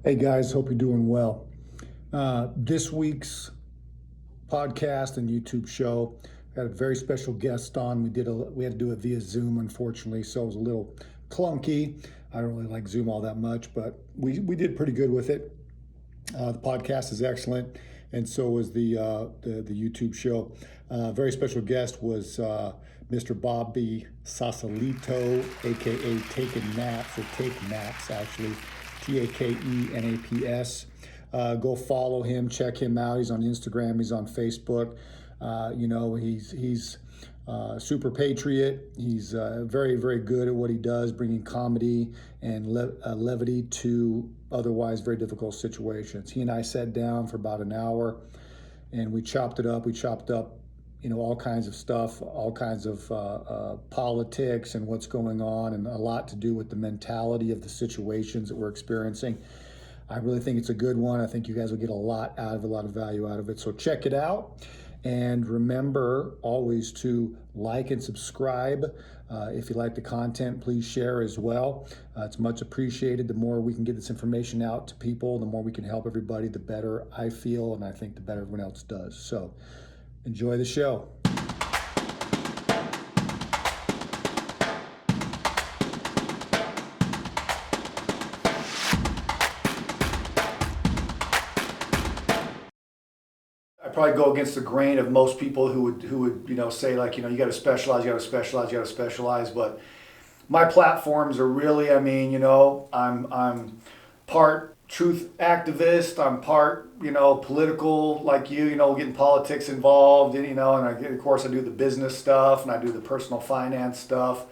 Hey guys, hope you're doing well. This week's podcast and YouTube show had a very special guest on. We had to do it via Zoom, unfortunately, so it was a little clunky. I don't really like Zoom all that much, but we did pretty good with it. The podcast is excellent, and so was the YouTube show. Very special guest was Mr. Bobby Sausalito, aka Taking Naps, or Take Naps actually, TAKENAPS. Go follow him, check him out. He's on Instagram, he's on Facebook. He's super patriot. He's very, very good at what he does, bringing comedy and levity to otherwise very difficult situations. He and I sat down for about an hour and we chopped it up. We chopped up, all kinds of stuff, all kinds of politics and what's going on, and a lot to do with the mentality of the situations that we're experiencing. I really think it's a good one. I think you guys will get a lot of value out of it. So check it out. And remember always to like and subscribe. If you like the content, please share as well. It's much appreciated. The more we can get this information out to people, the more we can help everybody, the better I feel, and I think the better everyone else does. So enjoy the show. Probably go against the grain of most people who would say like, you got to specialize. But my platforms are really, I'm part truth activist. I'm part, political, like getting politics involved, and of course I do the business stuff and I do the personal finance stuff.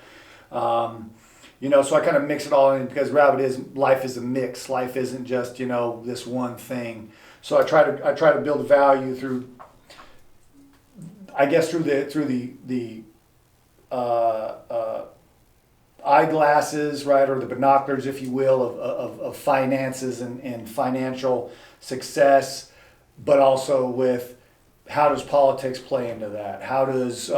So I kind of mix it all in because life is a mix. Life isn't just, this one thing. So I try to build value through the eyeglasses, right, or the binoculars, if you will, of finances and financial success, but also with how does politics play into that? How does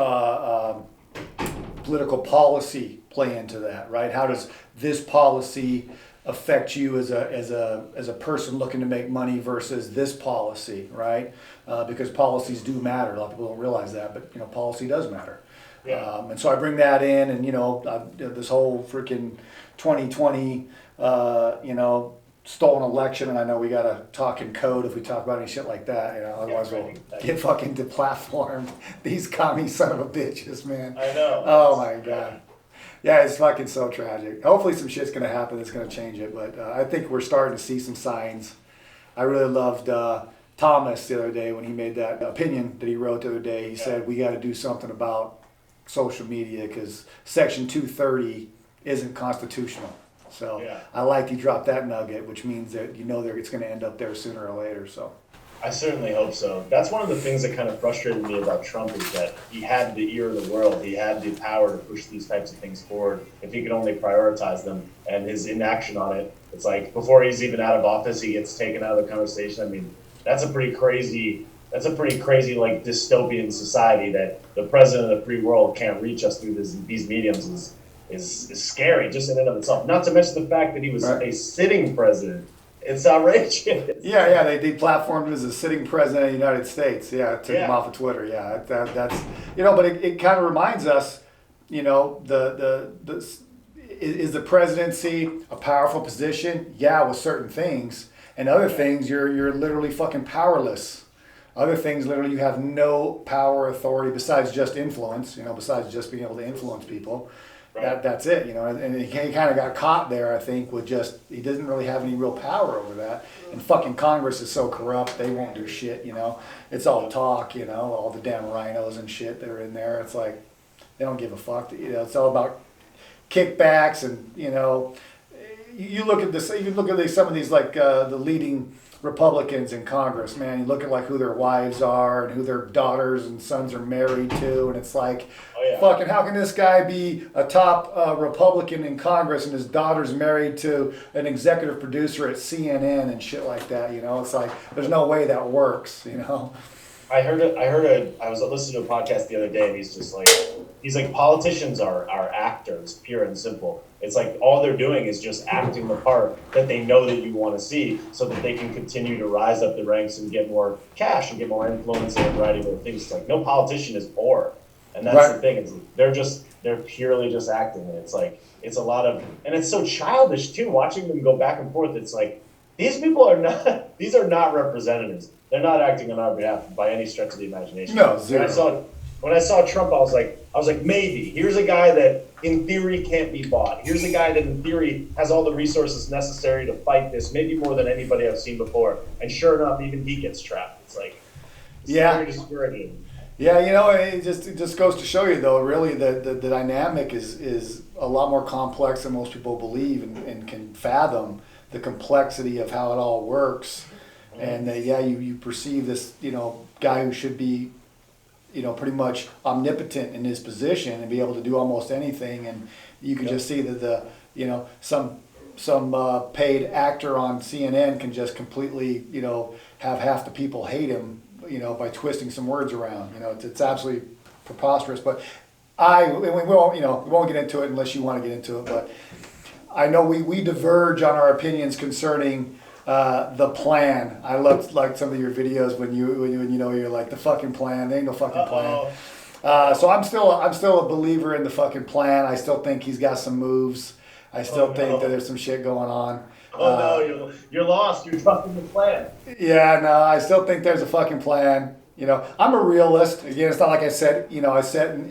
political policy play into that, right? How does this policy affect you as a person looking to make money versus this policy, right? Because policies do matter. A lot of people don't realize that, but policy does matter. Yeah. And so I bring that in, and this whole freaking 2020, stolen election, and I know we got to talk in code if we talk about any shit like that. Otherwise we'll get fucking deplatformed. These commie son of a bitches, man. I know. Oh my god. Yeah, it's fucking so tragic. Hopefully some shit's going to happen that's going to change it, but I think we're starting to see some signs. I really loved Thomas the other day when he made that opinion that he wrote the other day. He said, we got to do something about social media because Section 230 isn't constitutional. So I liked he dropped that nugget, which means that it's going to end up there sooner or later. So I certainly hope so. That's one of the things that kind of frustrated me about Trump is that he had the ear of the world. He had the power to push these types of things forward if he could only prioritize them. And his inaction on it, it's like before he's even out of office, he gets taken out of the conversation. I mean, that's a pretty crazy like dystopian society that the president of the free world can't reach us through these mediums is scary just in and of itself. Not to mention the fact that he was a sitting president. It's outrageous. Yeah, they platformed him as a sitting president of the United States. Yeah, took him off of Twitter. Yeah, that's but it kind of reminds us, is the presidency a powerful position? Yeah, with certain things, and other things you're literally fucking powerless. Other things, literally, you have no power, authority besides just influence. Besides just being able to influence people. Right. That's it, and he kind of got caught there, I think, with he doesn't really have any real power over that. And fucking Congress is so corrupt, they won't do shit, It's all talk, all the damn rhinos and shit that are in there. It's like, they don't give a fuck. It's all about kickbacks and, you look at this, even look at some of these, like, the leading Republicans in Congress, man, you look at like who their wives are and who their daughters and sons are married to, and it's like, fucking, how can this guy be a top Republican in Congress and his daughter's married to an executive producer at CNN and shit like that? It's like, there's no way that works. I was listening to a podcast the other day, and he's like politicians are actors, pure and simple. It's like all they're doing is just acting the part that they know that you want to see so that they can continue to rise up the ranks and get more cash and get more influence and a variety of other things. It's like no politician is poor. And that's the thing. They're purely just acting. And it's like, it's a lot of, and it's so childish too, watching them go back and forth. It's like, these people are not, these are not representatives. They're not acting on our behalf by any stretch of the imagination. No, zero. When I saw Trump, I was like, maybe. Here's a guy that in theory can't be bought. Here's a guy that in theory has all the resources necessary to fight this, maybe more than anybody I've seen before. And sure enough, even he gets trapped. It's like, it's very discouraging. Yeah, it just goes to show you though, really the dynamic is a lot more complex than most people believe and can fathom the complexity of how it all works. And you perceive this, guy who should be, pretty much omnipotent in his position and be able to do almost anything. And you can just see that some paid actor on CNN can just completely, have half the people hate him, by twisting some words around. It's absolutely preposterous. But we won't get into it unless you want to get into it. But I know we diverge on our opinions concerning the plan. I loved like some of your videos when you're like the fucking plan. There ain't no fucking plan. So I'm still a believer in the fucking plan. I still think he's got some moves. I still think that there's some shit going on. You're lost. You're dropping the plan. Yeah, no, I still think there's a fucking plan. I'm a realist. Again, it's not like I said. I said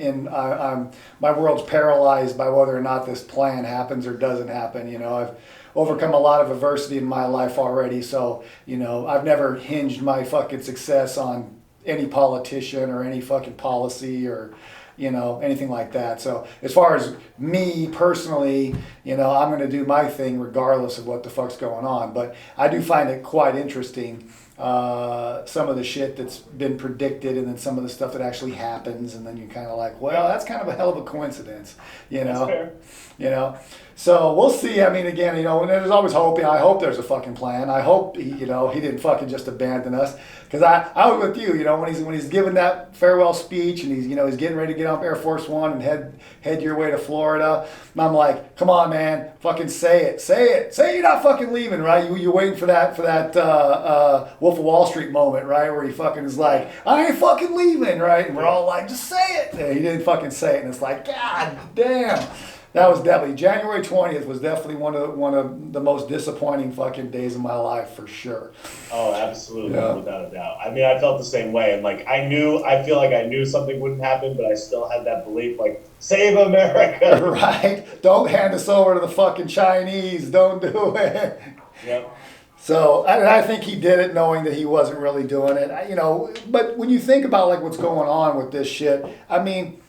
my world's paralyzed by whether or not this plan happens or doesn't happen. I've overcome a lot of adversity in my life already, so I've never hinged my fucking success on any politician or any fucking policy or anything like that. So as far as me personally, I'm going to do my thing regardless of what the fuck's going on. But I do find it quite interesting, some of the shit that's been predicted and then some of the stuff that actually happens. And then you're kind of like, well, that's kind of a hell of a coincidence, That's fair. So we'll see. I mean, again, there's always hope. I hope there's a fucking plan. I hope he didn't fucking just abandon us. Because I was with you, when he's giving that farewell speech and he's getting ready to get off Air Force One and head your way to Florida. And I'm like, come on, man, fucking say it. Say you're not fucking leaving, right? You're waiting for that Wolf of Wall Street moment, right? Where he fucking is like, I ain't fucking leaving, right? And we're all like, just say it. And he didn't fucking say it, and it's like, God damn. That was definitely, January 20th was definitely one of the most disappointing fucking days of my life for sure. Oh, absolutely, without a doubt. I mean, I felt the same way, and like I feel like I knew something wouldn't happen, but I still had that belief, like, save America. Right? Don't hand us over to the fucking Chinese. Don't do it. Yep. So I think he did it knowing that he wasn't really doing it. But when you think about like what's going on with this shit, I mean,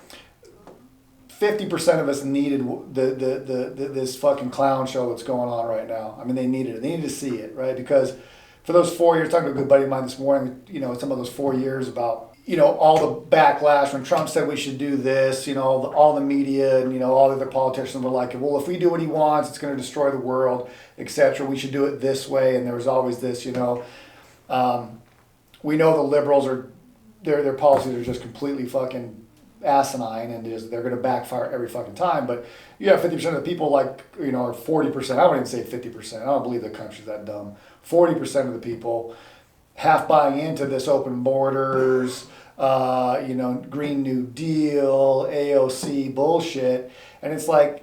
50% of us needed this fucking clown show that's going on right now. I mean, they needed it. They needed to see it, right? Because for those 4 years, talking to a good buddy of mine this morning, some of those 4 years about, all the backlash when Trump said we should do this, all the media and, all the other politicians were like, well, if we do what he wants, it's going to destroy the world, etc. We should do it this way. And there was always this, we know the liberals are, their policies are just completely fucking asinine and they're going to backfire every fucking time. But you have 50% of the people or 40%, I wouldn't even say 50%, I don't believe the country's that dumb. 40% of the people half buying into this open borders, Green New Deal, AOC bullshit. And it's like,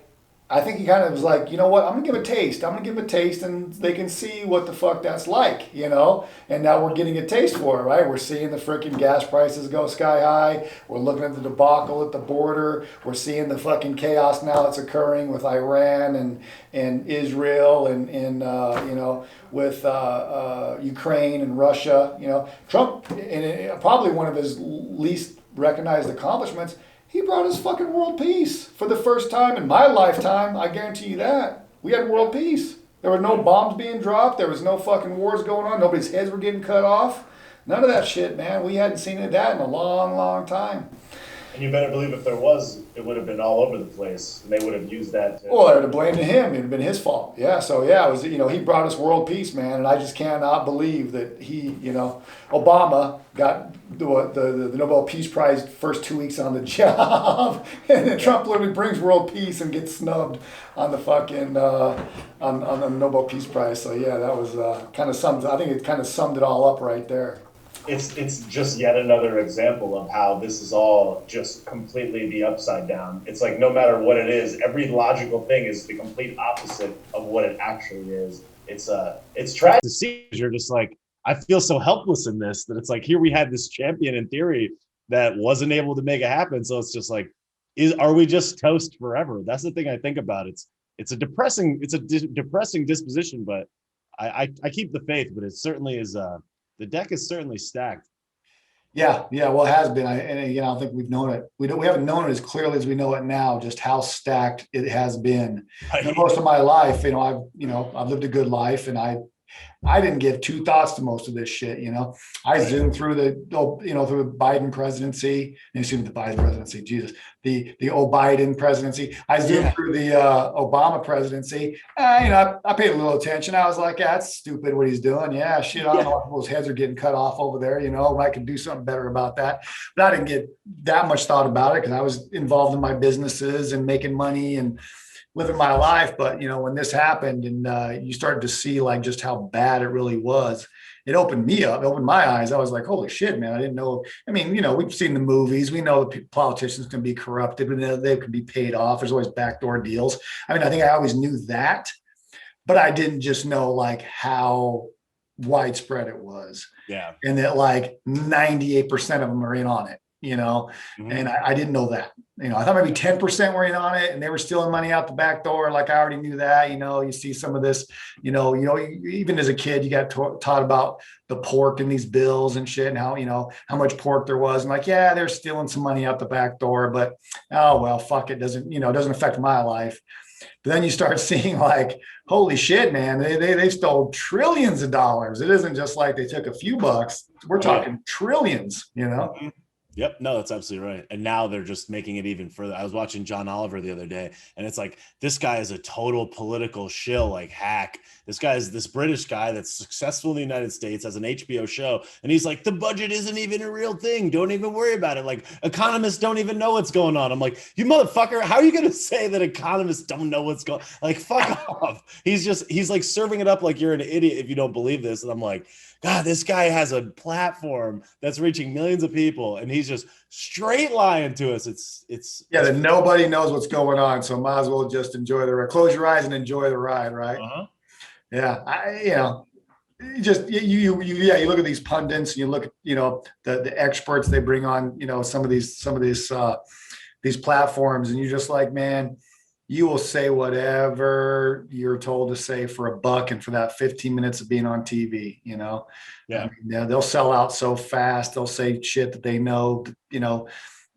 I think he kind of was like, you know what, I'm going to give a taste. I'm going to give a taste and they can see what the fuck that's like, And now we're getting a taste for it, right? We're seeing the freaking gas prices go sky high. We're looking at the debacle at the border. We're seeing the fucking chaos now that's occurring with Iran and Israel and with Ukraine and Russia. Trump, and probably one of his least recognized accomplishments, he brought us fucking world peace for the first time in my lifetime. I guarantee you that. We had world peace. There were no bombs being dropped. There was no fucking wars going on. Nobody's heads were getting cut off. None of that shit, man. We hadn't seen that in a long, long time. And you better believe if there was, it would have been all over the place, and they would have used that to. Well, I would have blamed him. It'd have been his fault. Yeah. So yeah, it was, he brought us world peace, man, and I just cannot believe that Obama got the Nobel Peace Prize first 2 weeks on the job, and then Trump literally brings world peace and gets snubbed on the fucking on the Nobel Peace Prize. So yeah, that was kind of summed. I think it kind of summed it all up right there. It's just yet another example of how this is all just completely the upside down. It's like no matter what it is, every logical thing is the complete opposite of what it actually is. It's tragic to see. You're just like, I feel so helpless in this, that it's like, here we had this champion in theory that wasn't able to make it happen. So it's just like, are we just toast forever? That's the thing I think about. It's a depressing disposition, but I keep the faith, but it certainly is the deck is certainly stacked. Yeah, well, it has been. I don't think we've known it. We haven't known it as clearly as we know it now. Just how stacked it has been. Most of my life, I've lived a good life, and I didn't give two thoughts to most of this shit. I zoomed through through the Biden presidency, the Biden presidency, Jesus, the Biden presidency. I zoomed through the Obama presidency. I paid a little attention. I was like, yeah, that's stupid what he's doing. Yeah, shit, I don't know if people's heads are getting cut off over there. I could do something better about that. But I didn't get that much thought about it because I was involved in my businesses and making money and living my life. But when this happened and you started to see like just how bad it really was, it opened me up, opened my eyes. I was like, holy shit, man, I didn't know. I mean, we've seen the movies, we know that politicians can be corrupted, but they can be paid off. There's always backdoor deals. I mean, I think I always knew that, but I didn't just know like how widespread it was. Yeah. And that like 98% of them are in on it. And I didn't know that. I thought maybe 10% were in on it and they were stealing money out the back door. Like I already knew that. You see some of this, even as a kid, you got taught about the pork in these bills and shit and how much pork there was. And like, yeah, they're stealing some money out the back door, but oh, well, fuck, it doesn't affect my life. But then you start seeing like, holy shit, man, they stole trillions of dollars. It isn't just like they took a few bucks. We're talking trillions, Yep. No, that's absolutely right. And now they're just making it even further. I was watching John Oliver the other day, and it's like, this guy is a total political shill, like hack. This guy is this British guy that's successful in the United States, has an HBO show. And he's like, the budget isn't even a real thing. Don't even worry about it. Like economists don't even know what's going on. I'm like, you motherfucker, how are you going to say that economists don't know what's going on? Like, fuck off. He's like serving it up like you're an idiot if you don't believe this. And I'm like, God, this guy has a platform that's reaching millions of people, and he's just straight lying to us. That nobody knows what's going on, so might as well just enjoy the ride. Close your eyes and enjoy the ride, right? Yeah, you look at these pundits and you look at the experts they bring on some of these platforms, and you're just like, man, you will say whatever you're told to say for $1 and for that 15 minutes of being on TV, Yeah. I mean, they'll sell out so fast. They'll say shit that they know,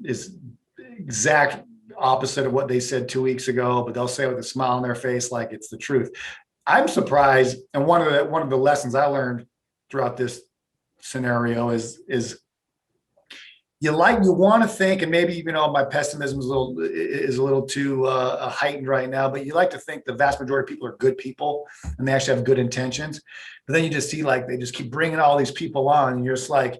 is exact opposite of what they said 2 weeks ago, but they'll say it with a smile on their face like it's the truth. I'm surprised. And one of the lessons I learned throughout this scenario is you want to think, and maybe my pessimism is a little too heightened right now, but you like to think the vast majority of people are good people and they actually have good intentions. But then you just see like they just keep bringing all these people on, and you're just like,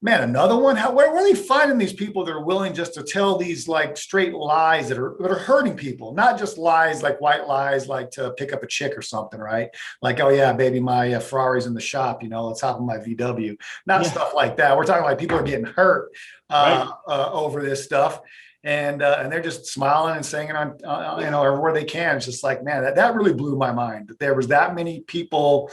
man, another one. Where are they finding these people that are willing just to tell these like straight lies that are hurting people, not just lies like white lies, like to pick up a chick or something, right? Like, oh yeah, baby, my Ferrari's in the shop. Let's hop on my VW. Not stuff like that. We're talking like people are getting hurt over this stuff, and they're just smiling and saying it on everywhere they can. It's just like, man, that really blew my mind that there was that many people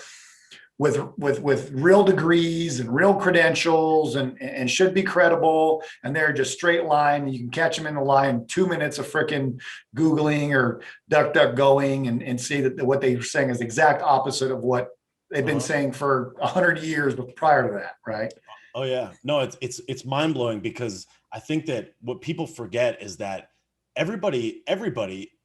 with real degrees and real credentials and should be credible, and they're just straight line. You can catch them in the line 2 minutes of freaking Googling or duck going and see that what they're saying is the exact opposite of what they've been saying for 100 years prior to that, right? Oh yeah, no, it's mind blowing, because I think that what people forget is that everybody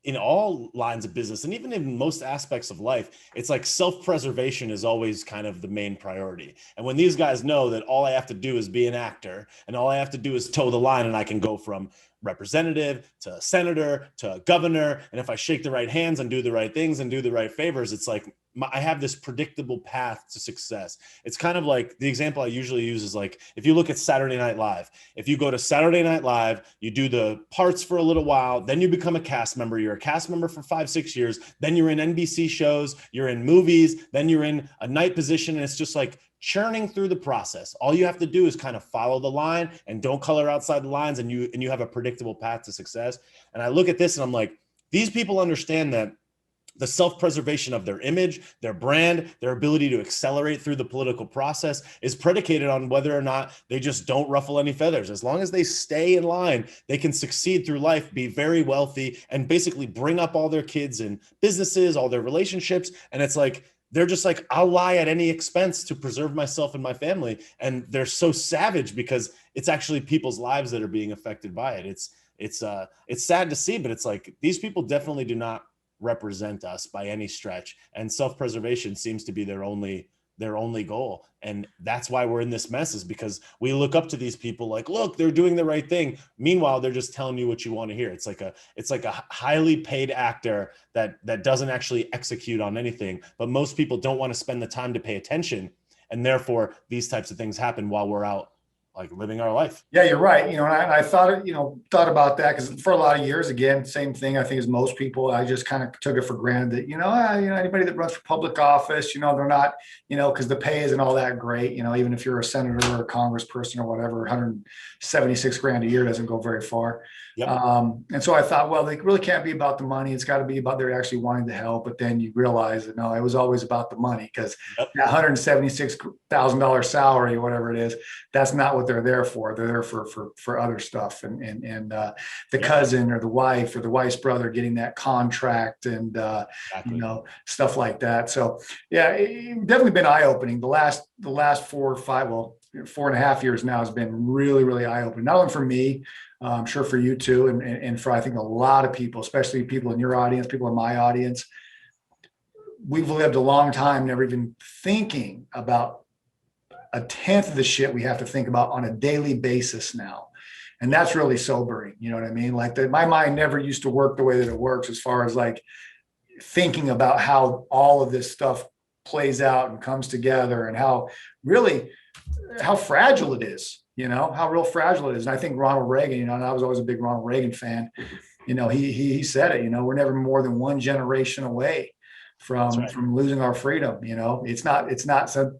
in all lines of business and even in most aspects of life, it's like self-preservation is always kind of the main priority. And when these guys know that all I have to do is be an actor and all I have to do is toe the line and I can go from representative to senator to governor, and if I shake the right hands and do the right things and do the right favors, it's like I have this predictable path to success. It's kind of like the example I usually use is like, if you look at Saturday Night Live, if you go to Saturday Night Live, you do the parts for a little while, then you become a cast member. You're a cast member for 5-6 years. Then you're in NBC shows, you're in movies, then you're in a night position. And it's just like churning through the process. All you have to do is kind of follow the line and don't color outside the lines. And you have a predictable path to success. And I look at this and I'm like, these people understand that the self-preservation of their image, their brand, their ability to accelerate through the political process is predicated on whether or not they just don't ruffle any feathers. As long as they stay in line, they can succeed through life, be very wealthy, and basically bring up all their kids and businesses, all their relationships. And it's like, they're just like, I'll lie at any expense to preserve myself and my family. And they're so savage because it's actually people's lives that are being affected by it. It's sad to see, but it's like, these people definitely do not represent us by any stretch, and self-preservation seems to be their only goal. And that's why we're in this mess, is because we look up to these people like, look, they're doing the right thing. Meanwhile, they're just telling you what you want to hear. It's like a highly paid actor that doesn't actually execute on anything, but most people don't want to spend the time to pay attention, and therefore these types of things happen while we're out like living our life. Yeah, you're right. And I thought about that because for a lot of years, again, same thing. I think as most people, I just kind of took it for granted that, anybody that runs for public office, they're not, because the pay isn't all that great. Even if you're a senator or a congressperson or whatever, 176 grand a year doesn't go very far. Yep. And so I thought, well, they really can't be about the money. It's got to be about they're actually wanting to help. But then you realize that no, it was always about the money, because that $176,000 salary or whatever it is, that's not what they're there for. They're there for other stuff, and the cousin or the wife or the wife's brother getting that contract and Exactly. Stuff like that. So yeah, it definitely been eye opening. The last 4 or 5, 4.5 years now has been really, really eye opening. Not only for me, I'm sure for you too, and for I think a lot of people, especially people in your audience, people in my audience. We've lived a long time never even thinking about a tenth of the shit we have to think about on a daily basis now. And that's really sobering. You know what I mean? Like my mind never used to work the way that it works, as far as like thinking about how all of this stuff plays out and comes together, and how fragile it is, how real fragile it is. And I think Ronald Reagan, and I was always a big Ronald Reagan fan, he said it, we're never more than one generation away from losing our freedom. It's not so,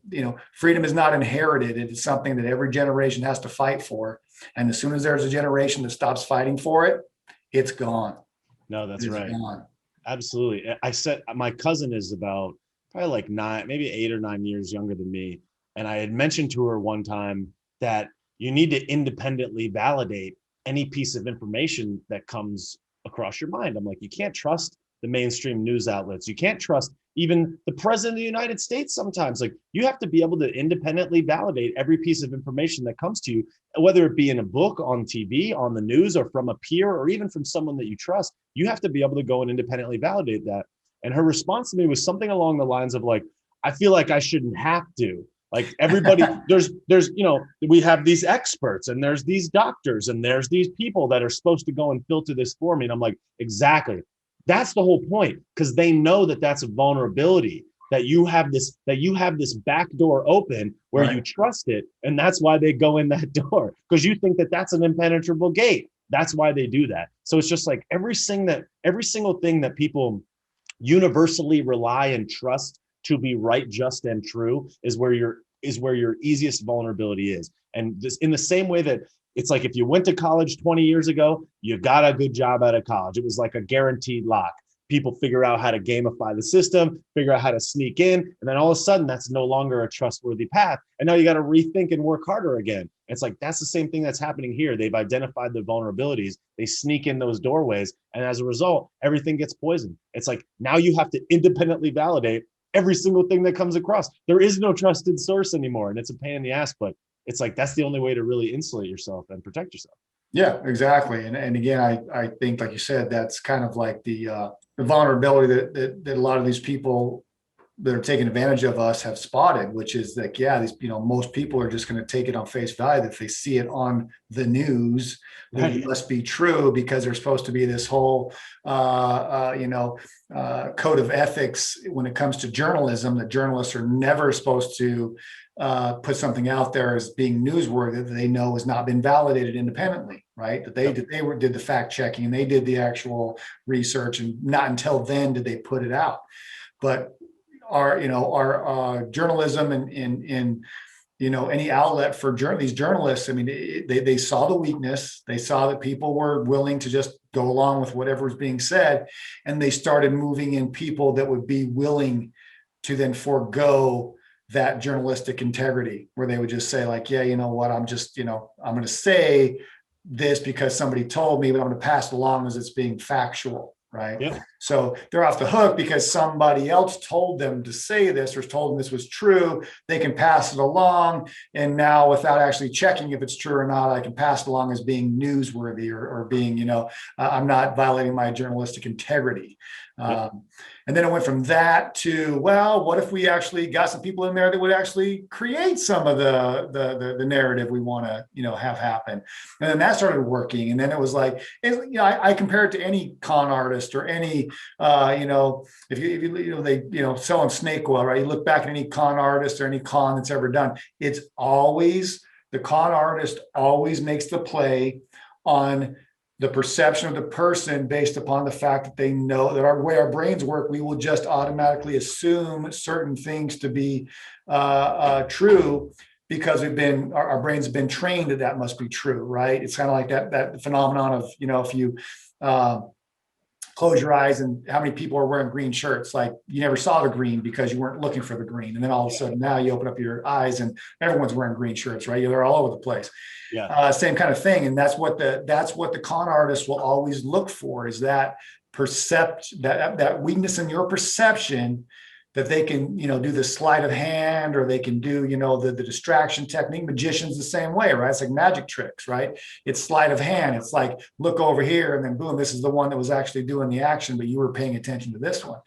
freedom is not inherited. It's something that every generation has to fight for. And as soon as there's a generation that stops fighting for it, it's gone. No, that's right. Gone. Absolutely. I said, my cousin is about probably like 9, maybe 8 or 9 years younger than me. And I had mentioned to her one time that you need to independently validate any piece of information that comes across your mind. I'm like, you can't trust the mainstream news outlets. You can't trust even the president of the United States sometimes. Like, you have to be able to independently validate every piece of information that comes to you, whether it be in a book, on TV, on the news, or from a peer, or even from someone that you trust. You have to be able to go and independently validate that. And her response to me was something along the lines of like, I feel like I shouldn't have to. Like, everybody, there's, we have these experts, and there's these doctors, and there's these people that are supposed to go and filter this for me. And I'm like, exactly. That's the whole point, because they know that that's a vulnerability, that you have this back door open where you trust it. And that's why they go in that door, because you think that that's an impenetrable gate. That's why they do that. So it's just like every single thing that people universally rely and trust to be right, just, and true is where your easiest vulnerability is. And this, in the same way that it's like, if you went to college 20 years ago, you got a good job out of college. It was like a guaranteed lock. People figure out how to gamify the system, figure out how to sneak in, and then all of a sudden that's no longer a trustworthy path. And now you got to rethink and work harder again. It's like, that's the same thing that's happening here. They've identified the vulnerabilities. They sneak in those doorways. And as a result, everything gets poisoned. It's like, now you have to independently validate every single thing that comes across. There is no trusted source anymore. And it's a pain in the ass, but it's like, that's the only way to really insulate yourself and protect yourself. Yeah, exactly. And again, I think, like you said, that's kind of like the vulnerability that a lot of these people that are taking advantage of us have spotted, which is like, yeah, these, most people are just going to take it on face value that if they see it on the news, that it Right. must be true because there's supposed to be this whole, code of ethics when it comes to journalism, that journalists are never supposed to put something out there as being newsworthy that they know has not been validated independently, right? That Yep. did the fact checking and they did the actual research, and not until then did they put it out. But our journalism and in any outlet for these journalists, I mean, they saw the weakness, they saw that people were willing to just go along with whatever was being said, and they started moving in people that would be willing to then forego that journalistic integrity, where they would just say like, yeah, you know what, I'm just, I'm going to say this because somebody told me, but I'm going to pass it along as it's being factual, right? Yep. So they're off the hook because somebody else told them to say this or told them this was true. They can pass it along. And now, without actually checking if it's true or not, I can pass it along as being newsworthy or being, I'm not violating my journalistic integrity. Yep. And then it went from that to, well, what if we actually got some people in there that would actually create some of the narrative we want to, have happen. And then that started working. And then it was like, I compare it to any con artist or any, if they selling snake oil, right? You look back at any con artist or any con that's ever done, it's always the con artist always makes the play on the perception of the person based upon the fact that they know that our way our brains work, we will just automatically assume certain things to be true because our brains have been trained that must be true, right? It's kind of like that phenomenon of, if you close your eyes and how many people are wearing green shirts, like you never saw the green because you weren't looking for the green, and then all of a sudden now you open up your eyes and everyone's wearing green shirts, right? They're all over the place. Yeah. Same kind of thing. And that's what the con artist will always look for, is that that weakness in your perception, that they can, do the sleight of hand, or they can do, the distraction technique. Magicians the same way, right? It's like magic tricks, right? It's sleight of hand. It's like, look over here and then boom, this is the one that was actually doing the action, but you were paying attention to this one.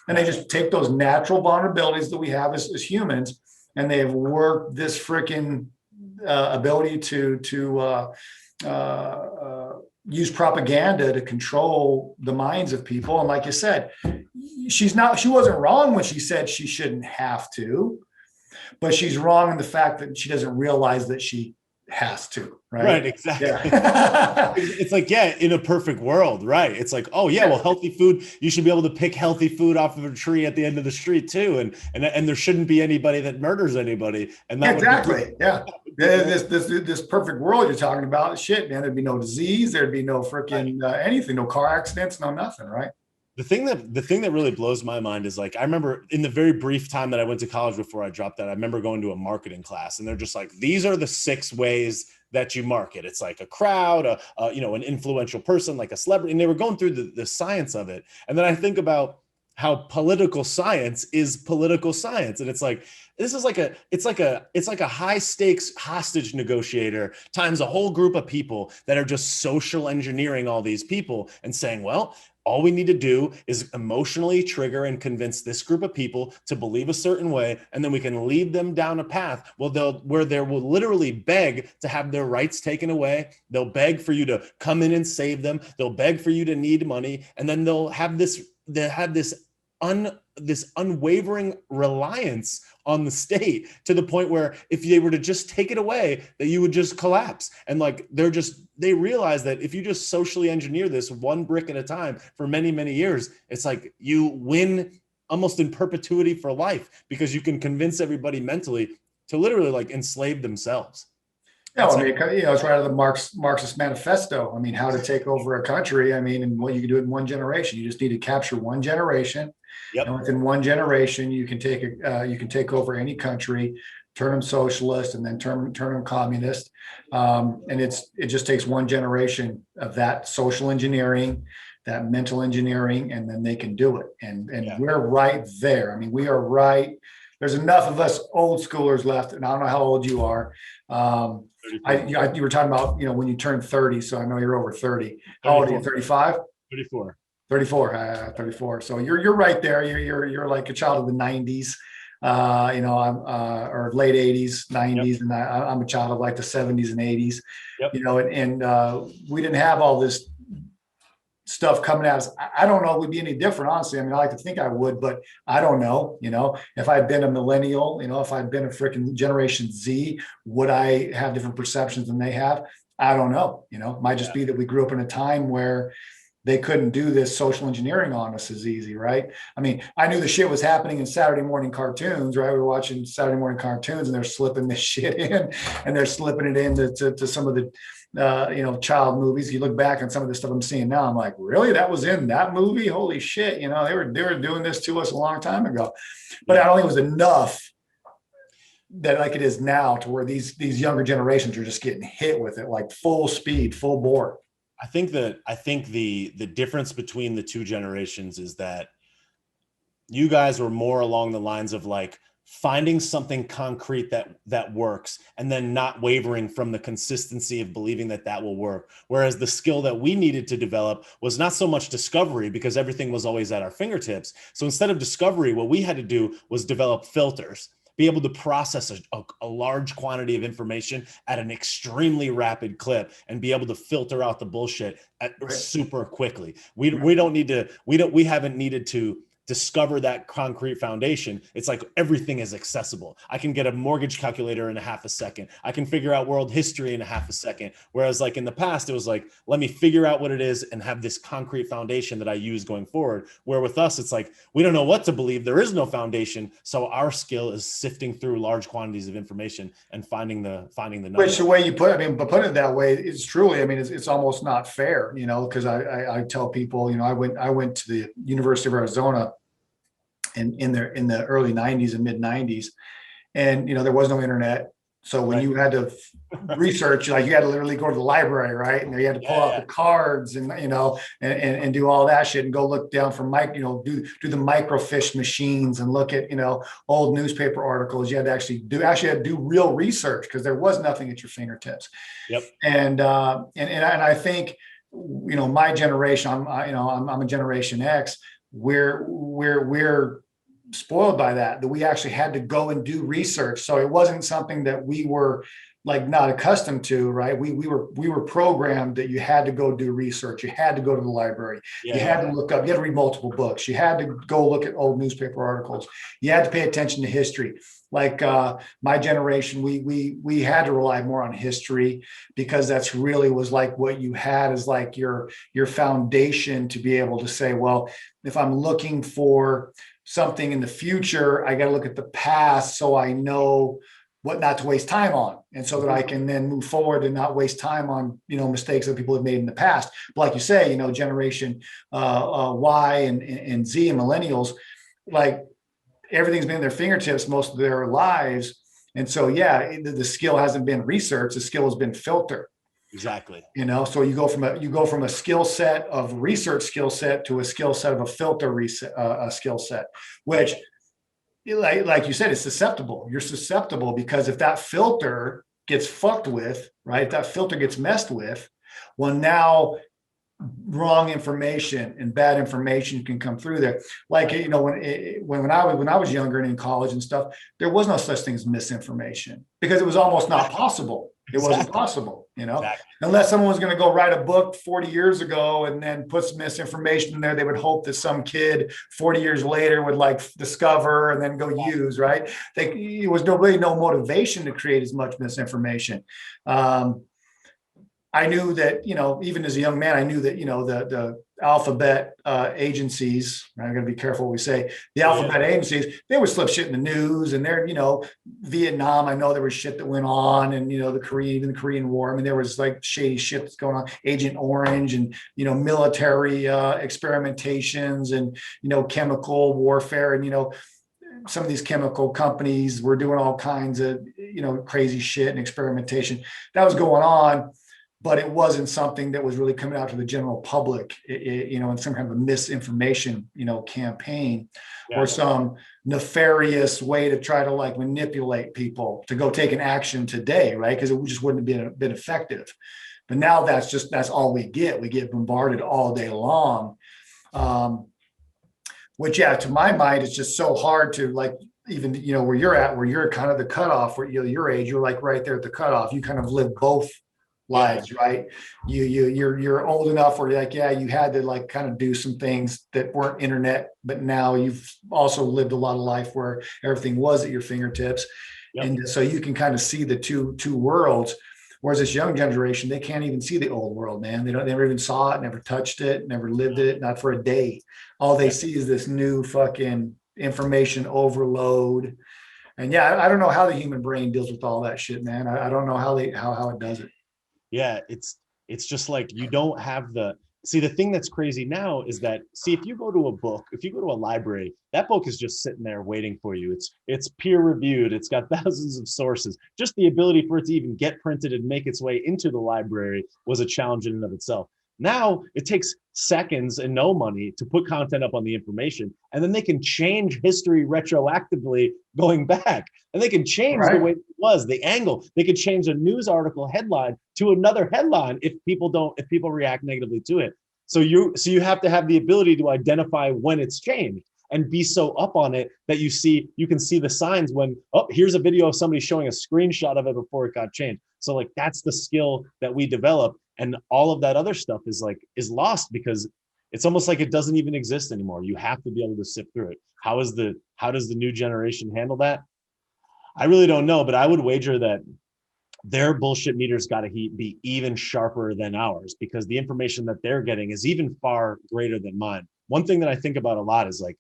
And they just take those natural vulnerabilities that we have as humans, and they have worked this freaking ability to use propaganda to control the minds of people. And like you said, she wasn't wrong when she said she shouldn't have to, but she's wrong in the fact that she doesn't realize that she has to, right? Right, exactly. Yeah. It's like, yeah, in a perfect world, right? It's like, oh yeah, well, healthy food, you should be able to pick healthy food off of a tree at the end of the street too, and there shouldn't be anybody that murders anybody, and that exactly, yeah. This perfect world you're talking about, shit, man, there'd be no disease, there'd be no freaking anything, no car accidents, no nothing, right? The thing that really blows my mind is, like, I remember in the very brief time that I went to college before I dropped out, I remember going to a marketing class, and they're just like, these are the 6 ways that you market. It's like a crowd, an influential person, like a celebrity, and they were going through the science of it. And then I think about how political science is political science, and it's like, this is like it's like a high stakes hostage negotiator times a whole group of people that are just social engineering all these people and saying, well, all we need to do is emotionally trigger and convince this group of people to believe a certain way, and then we can lead them down a path where they will literally beg to have their rights taken away. They'll beg for you to come in and save them. They'll beg for you to need money, and then they'll have this unwavering reliance on the state, to the point where if they were to just take it away, that you would just collapse. And like, they realize that if you just socially engineer this one brick at a time for many, many years, it's like you win almost in perpetuity for life, because you can convince everybody mentally to literally like enslave themselves. Yeah, I mean, it's right out of the Marxist manifesto. I mean, how to take over a country. I mean, and what you can do in one generation. You just need to capture one generation. Yep. And within one generation, you can take over any country, turn them socialist, and then turn them communist. And it just takes one generation of that social engineering, that mental engineering, and then they can do it. And we're right there. I mean, we are right. there's enough of us old schoolers left, and I don't know how old you are. You were talking about, when you turn 30, so I know you're over 30. How old are you? 35? 34. 34. So you're right there. You're like a child of the 90s. I'm or late 80s, 90s, and I'm a child of like the 70s and 80s. Yep. And we didn't have all this stuff coming at us. I don't know if we'd be any different, honestly. I mean, I like to think I would, but I don't know. If I'd been a millennial, if I'd been a freaking Generation Z, would I have different perceptions than they have? I don't know. It might just be that we grew up in a time where they couldn't do this social engineering on us as easy, right? I mean, I knew the shit was happening in Saturday morning cartoons, right? We were watching Saturday morning cartoons, and they're slipping this shit in, and they're slipping it into some of the child movies. You look back on some of the stuff I'm seeing now, I'm like, really? That was in that movie? Holy shit! They were doing this to us a long time ago, but I don't think it was enough that like it is now to where these younger generations are just getting hit with it like full speed, full bore. I think the difference between the two generations is that you guys were more along the lines of like finding something concrete that works, and then not wavering from the consistency of believing that will work. Whereas the skill that we needed to develop was not so much discovery, because everything was always at our fingertips. So instead of discovery, what we had to do was develop filters, be able to process a large quantity of information at an extremely rapid clip, and be able to filter out the bullshit super quickly. We haven't needed to discover that concrete foundation. It's like everything is accessible. I can get a mortgage calculator in a half a second. I can figure out world history in a half a second. Whereas like in the past, it was like, let me figure out what it is and have this concrete foundation that I use going forward. Where with us, it's like, we don't know what to believe. There is no foundation. So our skill is sifting through large quantities of information and finding the number. Which the way you put it, but putting it that way is truly, it's almost not fair, because I tell people, I went to the University of Arizona in the early 90s and mid 90s, and there was no internet. So when you had to research, like you had to literally go to the library, right? And you had to pull out the cards and and do all that shit, and go look down for do the microfiche machines and look at old newspaper articles. You had to do real research, because there was nothing at your fingertips. Yep. And I think my generation, I'm a Generation X. We're spoiled by that we actually had to go and do research. So it wasn't something that we were like not accustomed to, right? We were programmed that you had to go do research. You had to go to the library. You had to look up, you had to read multiple books. You had to go look at old newspaper articles. You had to pay attention to history. Like my generation, we had to rely more on history, because that's really was like what you had as like your foundation to be able to say, well, if I'm looking for something in the future, I got to look at the past so I know what not to waste time on, and so that I can then move forward and not waste time on mistakes that people have made in the past. But like you say, Generation Y and Z and millennials, like everything's been at their fingertips most of their lives, and so the skill hasn't been research; the skill has been filter. Exactly. So you go from a skill set of research skill set to a skill set of a filter skill set, which, like you said, it's susceptible. You're susceptible, because if that filter gets fucked with, right? If that filter gets messed with, well, now wrong information and bad information can come through there. Like, when I was younger and in college and stuff, there was no such thing as misinformation, because it was almost not possible. It wasn't possible, unless someone was going to go write a book 40 years ago and then put some misinformation in there. They would hope that some kid 40 years later would like discover and then go use, right? It was no motivation to create as much misinformation. I knew that, even as a young man, I knew that, the alphabet agencies, I'm going to be careful what we say, the alphabet agencies, they would slip shit in the news, and they're, Vietnam, I know there was shit that went on, and, the Korean War. I mean, there was like shady shit that's going on, Agent Orange, and, military experimentations, and, chemical warfare, and, some of these chemical companies were doing all kinds of, crazy shit and experimentation that was going on. but it wasn't something that was really coming out to the general public, in some kind of a misinformation, campaign or some nefarious way to try to like manipulate people to go take an action today, right? Because it just wouldn't have been effective. But now that's all we get. We get bombarded all day long. Which, yeah, to my mind, it's just so hard to like, even, where you're at, where you're kind of the cutoff, where your age, you're like right there at the cutoff. You kind of live both lives, right? You're old enough where you're like, yeah, you had to like kind of do some things that weren't internet, but now you've also lived a lot of life where everything was at your fingertips. Yep. And so you can kind of see the two worlds. Whereas this young generation, they can't even see the old world, man. They never even saw it, never touched it, never lived it, not for a day. All they see is this new fucking information overload. And yeah, I don't know how the human brain deals with all that shit, man. I don't know how it does it. Yeah, it's just like you don't have the thing that's crazy now is that if you go to a book, if you go to a library, that book is just sitting there waiting for you. It's peer reviewed, it's got thousands of sources. Just the ability for it to even get printed and make its way into the library was a challenge in and of itself. Now it takes seconds and no money to put content up on the information, and then they can change history retroactively going back, and they can change the way it was, the angle. They could change a news article headline to another headline if people react negatively to it. So you have to have the ability to identify when it's changed and be so up on it that you can see the signs when, oh, here's a video of somebody showing a screenshot of it before it got changed. So like that's the skill that we develop. And all of that other stuff is lost because it's almost like it doesn't even exist anymore. You have to be able to sift through it. How does the new generation handle that? I really don't know, but I would wager that their bullshit meters got to be even sharper than ours, because the information that they're getting is even far greater than mine. One thing that I think about a lot is like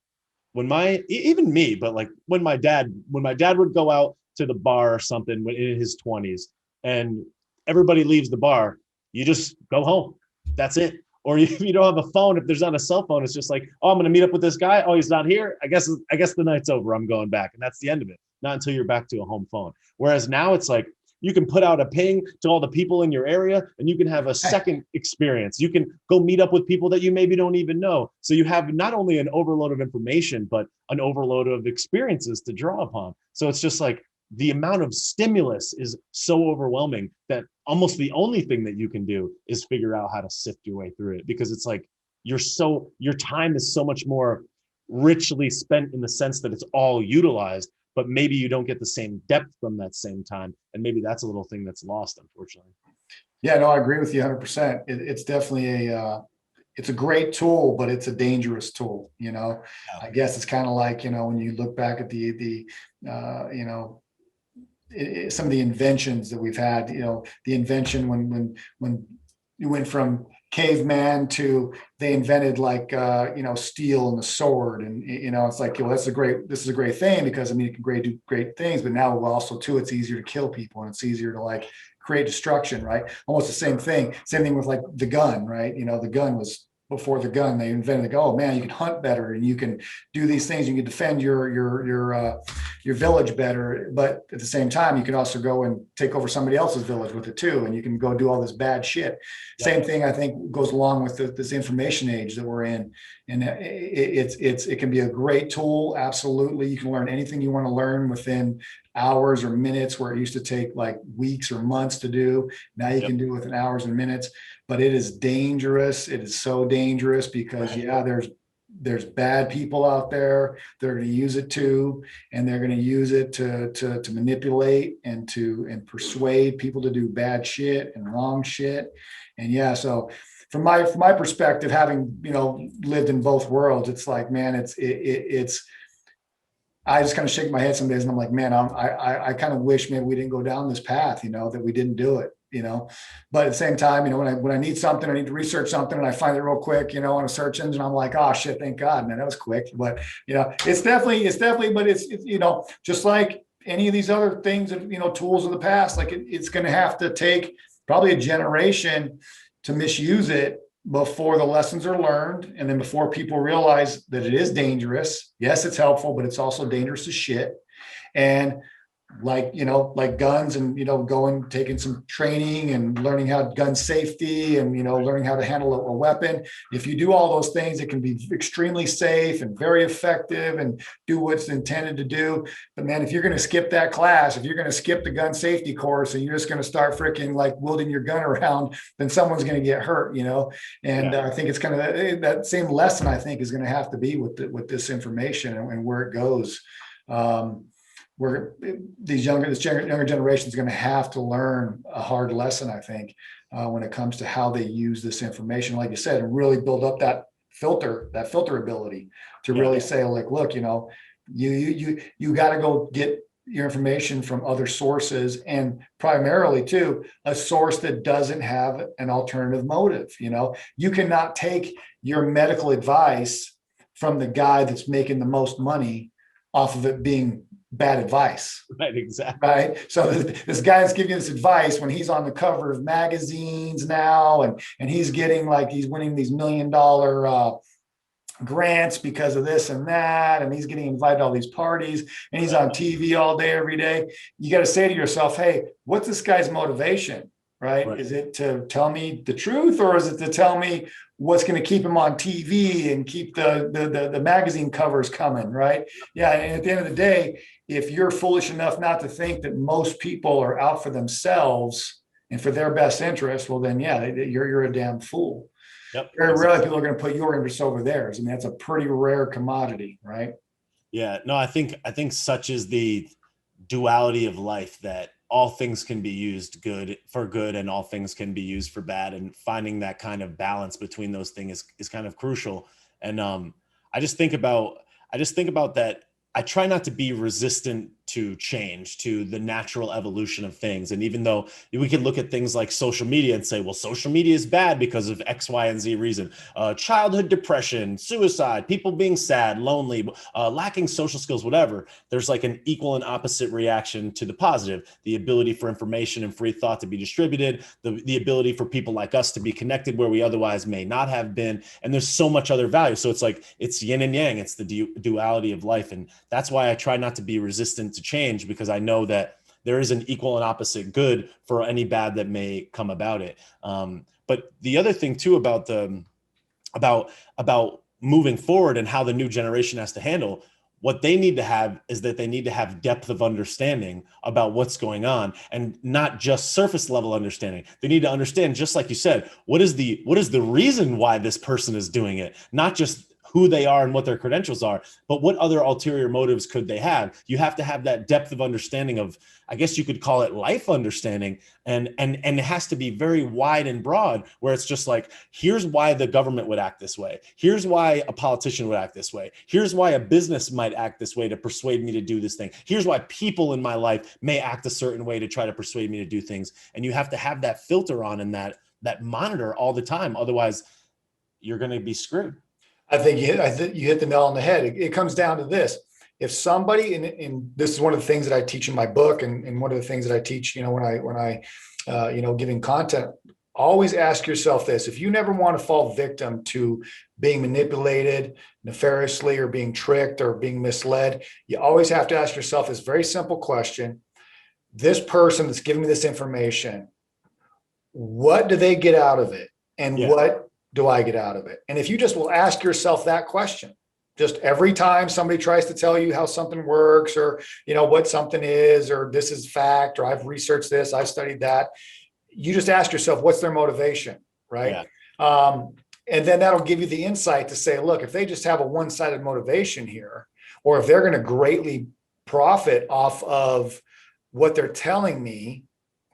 when even me, but like when my dad would go out to the bar or something in his 20s and everybody leaves the bar, you just go home. That's it. Or if you don't have a phone, if there's not a cell phone, it's just like, oh, I'm going to meet up with this guy. Oh, he's not here. I guess the night's over. I'm going back. And that's the end of it. Not until you're back to a home phone. Whereas now it's like, you can put out a ping to all the people in your area and you can have a second experience. You can go meet up with people that you maybe don't even know. So you have not only an overload of information, but an overload of experiences to draw upon. So it's just like, the amount of stimulus is so overwhelming that almost the only thing that you can do is figure out how to sift your way through it, because it's like your time is so much more richly spent in the sense that it's all utilized, but maybe you don't get the same depth from that same time. And maybe that's a little thing that's lost, unfortunately. Yeah, no, I agree with you 100%. It's definitely it's a great tool, but it's a dangerous tool. I guess it's kind of like, when you look back at some of the inventions that we've had, the invention when you went from caveman to they invented like steel and the sword, and it's like, well, this is a great thing because it can do great things, but now also too it's easier to kill people and it's easier to like create destruction, right? Almost the same thing with like the gun, right? The gun was, before the gun, they invented, oh man, you can hunt better and you can do these things. You can defend your village better, but at the same time, you can also go and take over somebody else's village with it too, and you can go do all this bad shit. Yeah. Same thing, I think, goes along with this information age that we're in, and it can be a great tool. Absolutely, you can learn anything you want to learn within hours or minutes, where it used to take like weeks or months to do. Now you can do it within hours and minutes. But it is dangerous. It is so dangerous because there's bad people out there. They're going to use it too, and they're going to use it to manipulate and persuade people to do bad shit and wrong shit. And so from my perspective, having lived in both worlds, it's like, man, it's I just kind of shake my head some days and I'm like, man, I kind of wish maybe we didn't go down this path, that we didn't do it. But at the same time, when I need something, I need to research something and I find it real quick, on a search engine, I'm like, oh shit, thank God, man, that was quick. But, it's definitely, but it's just like any of these other things, tools of the past, like it's going to have to take probably a generation to misuse it before the lessons are learned. And then before people realize that it is dangerous. Yes, it's helpful, but it's also dangerous as shit. And like guns and, going, taking some training and learning how gun safety and, learning how to handle a weapon. If you do all those things, it can be extremely safe and very effective and do what's intended to do. But man, if you're going to skip that class, if you're going to skip the gun safety course and you're just going to start freaking like wielding your gun around, then someone's going to get hurt, and I think it's kind of that same lesson, I think, is going to have to be with this information and where it goes. Where this younger generation is going to have to learn a hard lesson, I think, when it comes to how they use this information, like you said, and really build up that filter ability to really say, like, look, you got to go get your information from other sources, and primarily too, a source that doesn't have an alternative motive. You cannot take your medical advice from the guy that's making the most money off of it being bad advice. Right, exactly. Right. So this guy's giving you this advice when he's on the cover of magazines now, and he's getting he's winning these $1 million grants because of this and that, and he's getting invited to all these parties, and he's on TV all day, every day. You got to say to yourself, hey, what's this guy's motivation? Right? Is it to tell me the truth, or is it to tell me what's going to keep him on TV and keep the magazine covers coming? Right? Yeah. And at the end of the day, if you're foolish enough not to think that most people are out for themselves and for their best interest, well, then yeah, you're a damn fool. Yep. Very rarely people are going to put your interest over theirs. I mean, that's a pretty rare commodity, right? Yeah. No, I think such is the duality of life, that all things can be used for good and all things can be used for bad, and finding that kind of balance between those things is kind of crucial. And I just think about that. I try not to be resistant to change, to the natural evolution of things. And even though we can look at things like social media and say, well, social media is bad because of X, Y, and Z reason, childhood depression, suicide, people being sad, lonely, lacking social skills, whatever, there's like an equal and opposite reaction to the positive, the ability for information and free thought to be distributed, the ability for people like us to be connected where we otherwise may not have been. And there's so much other value. So it's like, it's yin and yang, it's the duality of life. And that's why I try not to be resistant to change, because I know that there is an equal and opposite good for any bad that may come about it. But the other thing too about about moving forward and how the new generation has to handle, what they need to have is that they need to have depth of understanding about what's going on, and not just surface level understanding. They need to understand, just like you said, what is the reason why this person is doing it, not just who they are and what their credentials are, but what other ulterior motives could they have? You have to have that depth of understanding of, I guess you could call it life understanding. And it has to be very wide and broad, where it's just like, here's why the government would act this way. Here's why a politician would act this way. Here's why a business might act this way to persuade me to do this thing. Here's why people in my life may act a certain way to try to persuade me to do things. And you have to have that filter on and that monitor all the time. Otherwise, you're going to be screwed. I think you hit the nail on the head. It comes down to this. If somebody, and this is one of the things that I teach in my book, and one of the things that I teach, when I giving content, always ask yourself this: if you never want to fall victim to being manipulated nefariously, or being tricked, or being misled, you always have to ask yourself this very simple question: this person that's giving me this information, what do they get out of it? And what do I get out of it? And if you just will ask yourself that question, just every time somebody tries to tell you how something works, or, what something is, or this is fact, or I've researched this, I've studied that, you just ask yourself, what's their motivation? Right. Yeah. And then that'll give you the insight to say, look, if they just have a one-sided motivation here, or if they're going to greatly profit off of what they're telling me,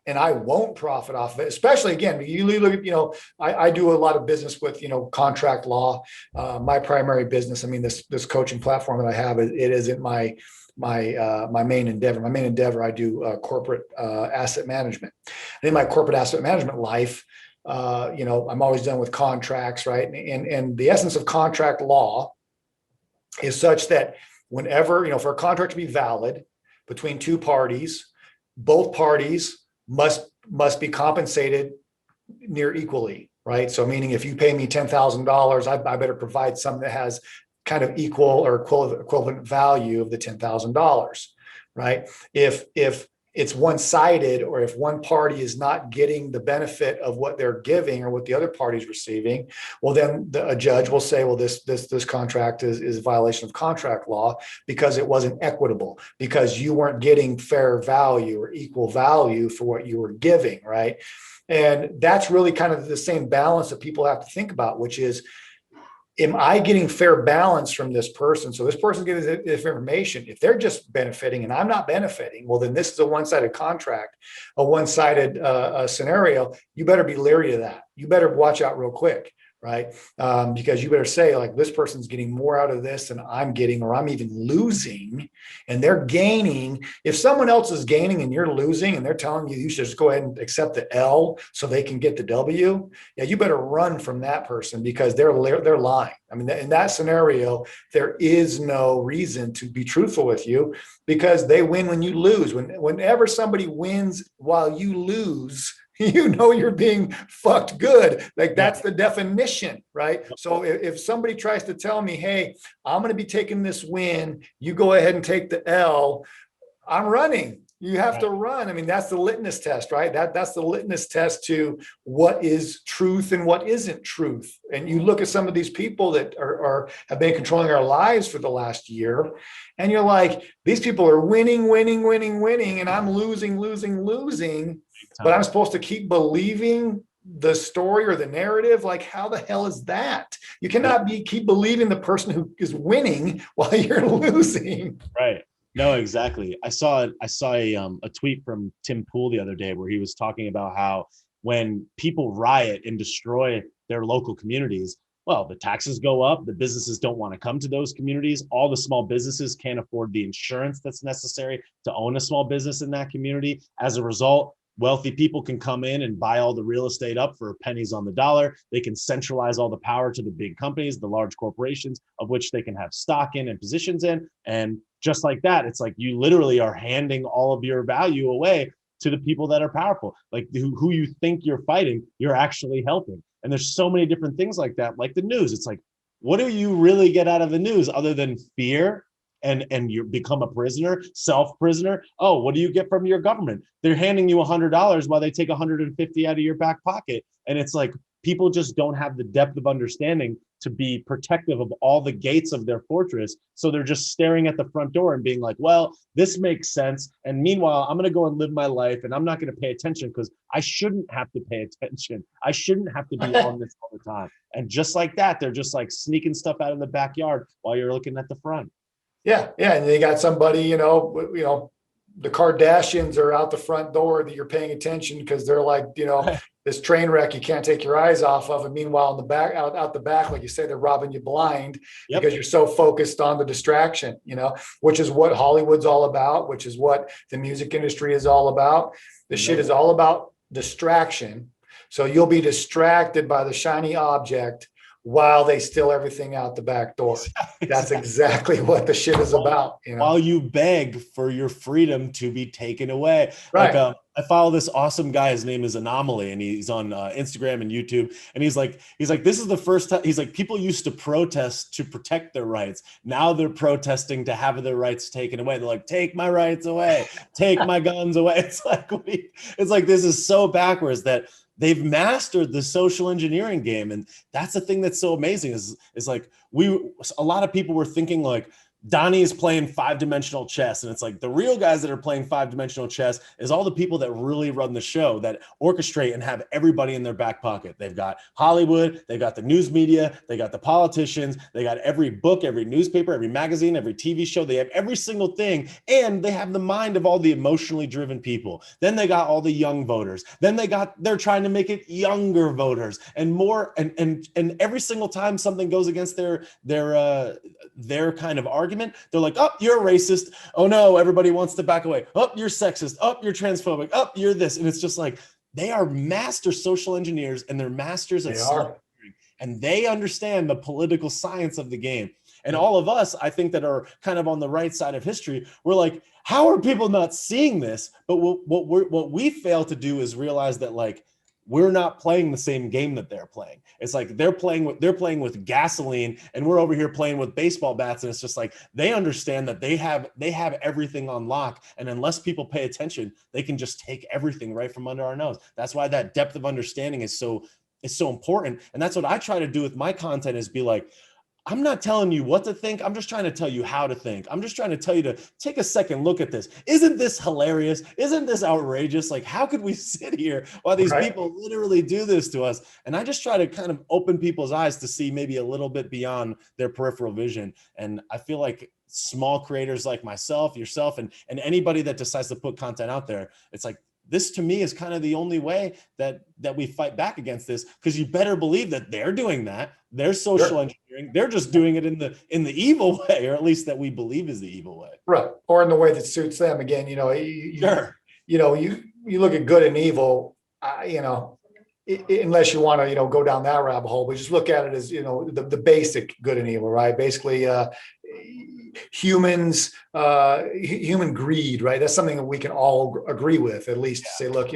and I won't profit off of it, especially, again, you look at, I do a lot of business with, contract law. My primary business, this coaching platform that I have, it isn't my main endeavor. My main endeavor, I do corporate asset management. And in my corporate asset management life, I'm always done with contracts, right? And the essence of contract law is such that whenever, for a contract to be valid between two parties, both parties must be compensated near equally, right? So meaning, if you pay me $10,000, I better provide something that has kind of equal or equivalent value of the $10,000, right? If it's one-sided, or if one party is not getting the benefit of what they're giving or what the other party is receiving, well, then a judge will say, well, this contract is a violation of contract law because it wasn't equitable, because you weren't getting fair value or equal value for what you were giving, right? And that's really kind of the same balance that people have to think about, which is, am I getting fair balance from this person? So this person's getting this information. If they're just benefiting and I'm not benefiting, well, then this is a one-sided contract, a one-sided scenario. You better be leery of that. You better watch out real quick, right? Because you better say, like, this person's getting more out of this than I'm getting, or I'm even losing, and they're gaining. If someone else is gaining and you're losing, and they're telling you should just go ahead and accept the L so they can get the W, yeah, you better run from that person, because they're lying. I mean, in that scenario, there is no reason to be truthful with you, because they win when you lose. Whenever somebody wins while you lose, you know you're being fucked good. Like, that's the definition, right? So if somebody tries to tell me, hey, I'm going to be taking this win, you go ahead and take the L, I'm running. You have to run. I mean, that's the litmus test, right? That's the litmus test to what is truth and what isn't truth. And you look at some of these people that have been controlling our lives for the last year, and you're like, these people are winning, and I'm losing. But I'm supposed to keep believing the story or the narrative? Like, how the hell is that? You cannot keep believing the person who is winning while you're losing. Right. No, exactly. I saw a tweet from Tim Pool the other day where he was talking about how when people riot and destroy their local communities, well, the taxes go up, the businesses don't want to come to those communities, all the small businesses can't afford the insurance that's necessary to own a small business in that community. As a result, wealthy people can come in and buy all the real estate up for pennies on the dollar. They can centralize all the power to the big companies, the large corporations, of which they can have stock in and positions in. And just like that, it's like you literally are handing all of your value away to the people that are powerful. Like who you think you're fighting, you're actually helping. And there's so many different things like that, like the news. It's like, what do you really get out of the news other than fear? And you become a prisoner, self-prisoner. Oh, what do you get from your government? They're handing you $100 while they take 150 out of your back pocket. And it's like, people just don't have the depth of understanding to be protective of all the gates of their fortress. So they're just staring at the front door and being like, well, this makes sense. And meanwhile, I'm going to go and live my life, and I'm not going to pay attention because I shouldn't have to pay attention. I shouldn't have to be on this all the time. And just like that, they're just like sneaking stuff out of the backyard while you're looking at the front. Yeah. And they got somebody, the Kardashians are out the front door that you're paying attention because they're like, this train wreck you can't take your eyes off of. And meanwhile, in the back, out the back, like you say, they're robbing you blind because you're so focused on the distraction, which is what Hollywood's all about, which is what the music industry is all about. This shit is all about distraction. So you'll be distracted by the shiny object while they steal everything out the back door. That's exactly what the shit is about. While you beg for your freedom to be taken away. Right. Like, I follow this awesome guy. His name is Anomaly, and he's on Instagram and YouTube. And he's like, this is the first time. He's like, people used to protest to protect their rights. Now they're protesting to have their rights taken away. They're like, take my rights away, take my guns away. It's like this is so backwards that they've mastered the social engineering game. And that's the thing that's so amazing is like a lot of people were thinking like, Donnie is playing 5-dimensional chess. And it's like the real guys that are playing 5-dimensional chess is all the people that really run the show, that orchestrate and have everybody in their back pocket. They've got Hollywood, they got the news media, they got the politicians, they got every book, every newspaper, every magazine, every TV show. They have every single thing. And they have the mind of all the emotionally driven people. Then they got all the young voters. Then they're trying to make it younger voters and more. And every single time something goes against their kind of argument, they're like, oh, you're a racist. Oh no, everybody wants to back away. Oh, you're sexist. Oh, you're transphobic. Oh, you're this. And it's just like, they are master social engineers and they're masters of self-engineering, and they understand the political science of the game. And all of us, I think, that are kind of on the right side of history, we're like, how are people not seeing this? But what we fail to do is realize that, like, we're not playing the same game that they're playing. It's like they're playing with gasoline, and we're over here playing with baseball bats. And it's just like they understand that they have everything on lock, and unless people pay attention, they can just take everything right from under our nose. That's why that depth of understanding is so important. And that's what I try to do with my content, is be like, I'm not telling you what to think. I'm just trying to tell you how to think. I'm just trying to tell you to take a second look at this. Isn't this hilarious? Isn't this outrageous? Like, how could we sit here while these people literally do this to us? And I just try to kind of open people's eyes to see maybe a little bit beyond their peripheral vision. And I feel like small creators like myself, yourself, and anybody that decides to put content out there, it's like, this to me is kind of the only way that we fight back against this, because you better believe that they're doing that. They're social engineering. They're just doing it in the evil way, or at least that we believe is the evil way. Right. Or in the way that suits them. Again, you look at good and evil, unless you want to, go down that rabbit hole, but just look at it as, the basic good and evil, right? Basically, human greed, right? That's something that we can all agree with, at least say, look,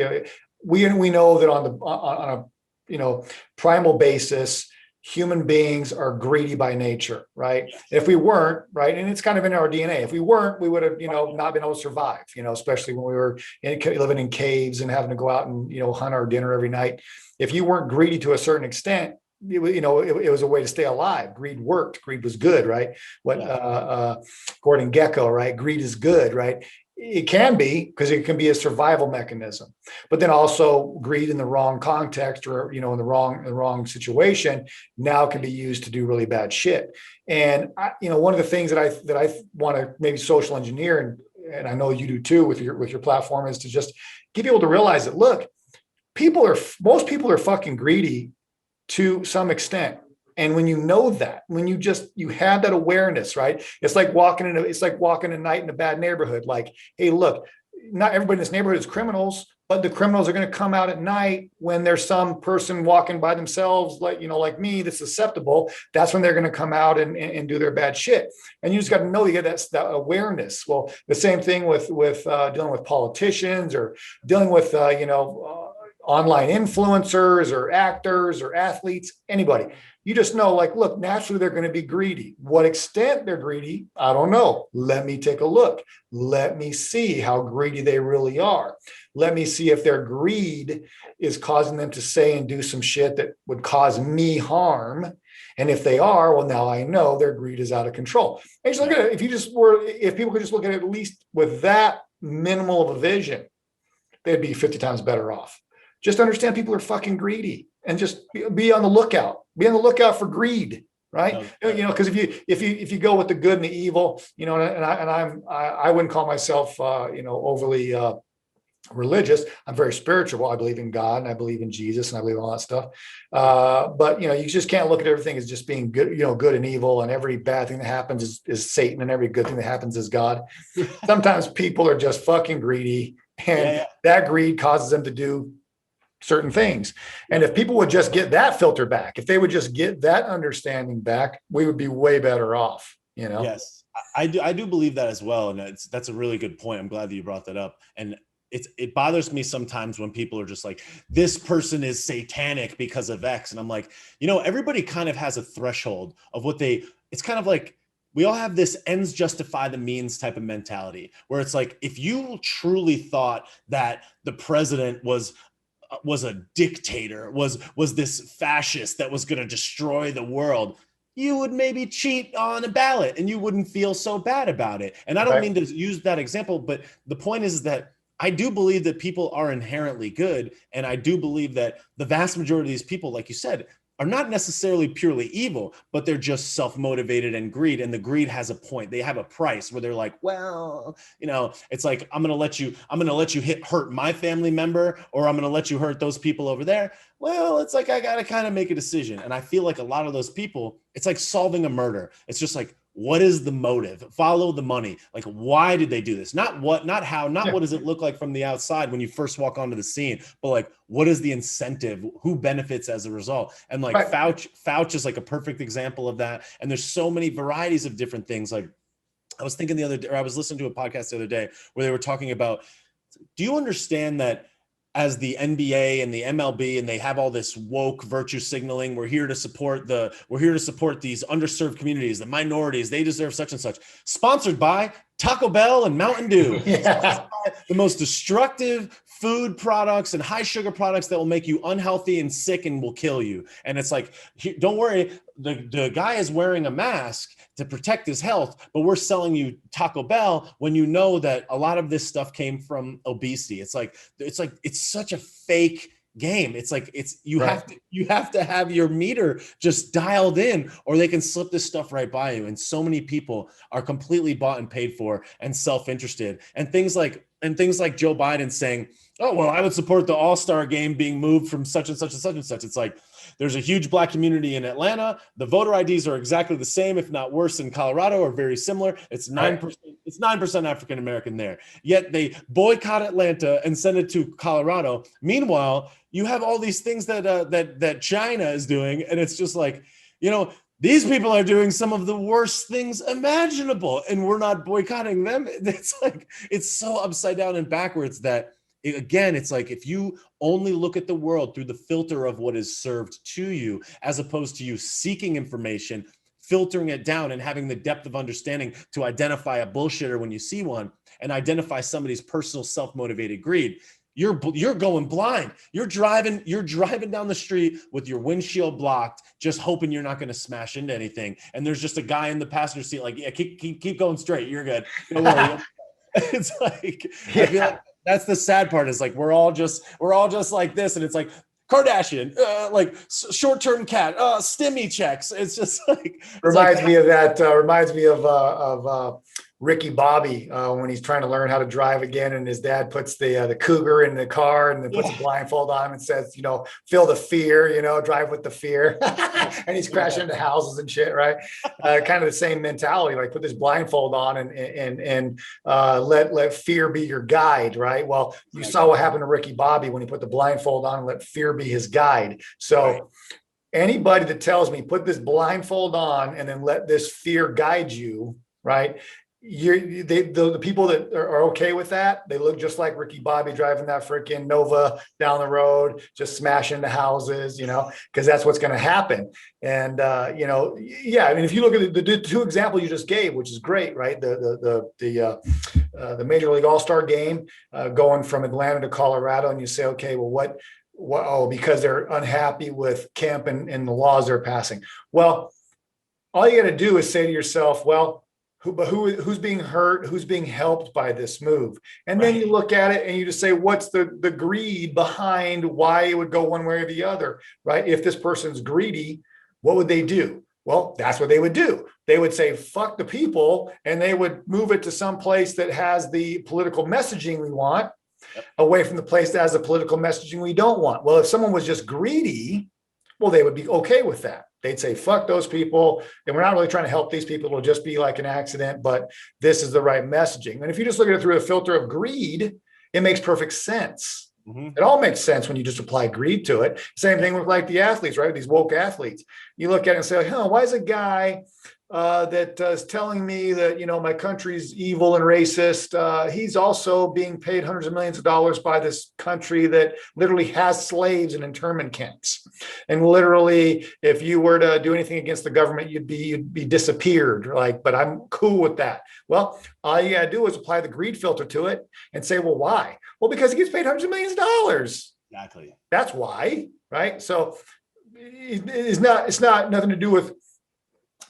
we know that on a primal basis, human beings are greedy by nature, right? If we weren't, right, and it's kind of in our DNA, if we weren't, we would have, not been able to survive, especially when we were living in caves and having to go out and, hunt our dinner every night. If you weren't greedy to a certain extent, it was a way to stay alive. Greed worked. Greed was good, right? Gordon Gekko, right? Greed is good, right? It can be, because it can be a survival mechanism, but then also greed in the wrong context, or in the wrong situation, now can be used to do really bad shit. And one of the things that I want to maybe social engineer, and I know you do too with your platform, is to just get people to realize that, look, most people are fucking greedy to some extent. And when you know that, when you have that awareness, right? It's like walking at night in a bad neighborhood. Like, hey, look, not everybody in this neighborhood is criminals, but the criminals are going to come out at night when there's some person walking by themselves, like me, that's susceptible. That's when they're going to come out and do their bad shit. And you just got to know, you get that awareness. Well, the same thing with dealing with politicians, or dealing with, online influencers or actors or athletes, anybody. You just know, like, look, naturally they're going to be greedy. What extent they're greedy, I don't know. Let me take a look. Let me see how greedy they really are. Let me see if their greed is causing them to say and do some shit that would cause me harm. And if they are, well, now I know their greed is out of control. And just look at it. If people could just look at it at least with that minimal of a vision, they'd be 50 times better off. Just understand people are fucking greedy, and just be on the lookout. Be on the lookout for greed, right? Because if you go with the good and the evil, and I wouldn't call myself overly religious. I'm very spiritual. I believe in God, and I believe in Jesus, and I believe in all that stuff. But you just can't look at everything as just being good, good and evil, and every bad thing that happens is Satan, and every good thing that happens is God. Sometimes people are just fucking greedy, and that greed causes them to do certain things. And if people would just get that filter back, if they would just get that understanding back, we would be way better off, Yes, I do believe that as well. And that's a really good point. I'm glad that you brought that up. And it bothers me sometimes when people are just like, this person is satanic because of X. And I'm like, everybody kind of has a threshold of it's kind of like, we all have this ends justify the means type of mentality, where it's like, if you truly thought that the president was a dictator, was this fascist that was going to destroy the world, you would maybe cheat on a ballot and you wouldn't feel so bad about it. And I don't mean to use that example, but the point is that I do believe that people are inherently good. And I do believe that the vast majority of these people, like you said, are not necessarily purely evil, but they're just self-motivated and greed. And the greed has a point. They have a price where they're like, well, it's like, I'm going to let you hurt my family member, or I'm going to let you hurt those people over there. Well, it's like, I got to kind of make a decision. And I feel like a lot of those people, it's like solving a murder. It's just like, what is the motive? Follow the money. Like, why did they do this? Not what, not how, not what does it look like from the outside when you first walk onto the scene, but like, what is the incentive? Who benefits as a result? And like Fauci is like a perfect example of that. And there's so many varieties of different things. Like, I was thinking the other day, or I was listening to a podcast the other day where they were talking about, do you understand that as the NBA and the MLB, and they have all this woke virtue signaling. We're here to support these underserved communities, the minorities. They deserve such and such. Sponsored by Taco Bell and Mountain Dew. Yeah. The most destructive food products and high sugar products that will make you unhealthy and sick and will kill you. And it's like, don't worry, the guy is wearing a mask to protect his health, but we're selling you Taco Bell when you know that a lot of this stuff came from obesity. It's such a fake game. You have to have your meter just dialed in, or they can slip this stuff right by you. And so many people are completely bought and paid for and self-interested. And things like Joe Biden saying, oh, well, I would support the All-Star game being moved from such and such and such and such. It's like, there's a huge Black community in Atlanta. The voter IDs are exactly the same, if not worse, in Colorado, or very similar. It's 9%. It's 9% African American there. Yet they boycott Atlanta and send it to Colorado. Meanwhile, you have all these things that China is doing, and it's just like, these people are doing some of the worst things imaginable, and we're not boycotting them. It's like, it's so upside down and backwards that, again, it's like, if you only look at the world through the filter of what is served to you, as opposed to you seeking information, filtering it down, and having the depth of understanding to identify a bullshitter when you see one, and identify somebody's personal self-motivated greed, you're going blind. You're driving down the street with your windshield blocked, just hoping you're not going to smash into anything. And there's just a guy in the passenger seat like, yeah, keep going straight. You're good. Don't worry. It's like, I feel like that's the sad part, is like, we're all just like this. And it's like Kardashian, like short-term cat, stimmy checks. It's just like, Reminds me of Ricky Bobby when he's trying to learn how to drive again, and his dad puts the cougar in the car and then puts a blindfold on him and says, feel the fear, drive with the fear. And he's crashing into houses and shit, right? Kind of the same mentality, like put this blindfold on and let fear be your guide, right? Well, you saw what happened to Ricky Bobby when he put the blindfold on and let fear be his guide. So anybody that tells me put this blindfold on and then let this fear guide you, right? The people that are okay with that, they look just like Ricky Bobby driving that freaking Nova down the road, just smashing into houses, because that's what's going to happen. And I mean, if you look at the two examples you just gave, which is great, right? The Major League All-Star game going from Atlanta to Colorado, and you say, okay, well, what? Oh, because they're unhappy with Kemp and the laws they're passing. Well, all you got to do is say to yourself, well, who's being hurt, who's being helped by this move? And then you look at it and you just say, what's the greed behind why it would go one way or the other, right? If this person's greedy, what would they do? Well, that's what they would do. They would say, fuck the people, and they would move it to some place that has the political messaging we want, away from the place that has the political messaging we don't want. Well, if someone was just greedy, well, they would be okay with that. They'd say, fuck those people. And we're not really trying to help these people. It'll just be like an accident, but this is the right messaging. And if you just look at it through a filter of greed, it makes perfect sense. Mm-hmm. It all makes sense when you just apply greed to it. Same thing with like the athletes, right? These woke athletes. You look at it and say, why is a guy that is telling me that, my country's evil and racist. He's also being paid hundreds of millions of dollars by this country that literally has slaves in internment camps. And literally, if you were to do anything against the government, you'd be disappeared. But I'm cool with that. Well, all you gotta do is apply the greed filter to it and say, well, why? Well, because he gets paid hundreds of millions of dollars. Exactly. That's why, right? So it's not nothing to do with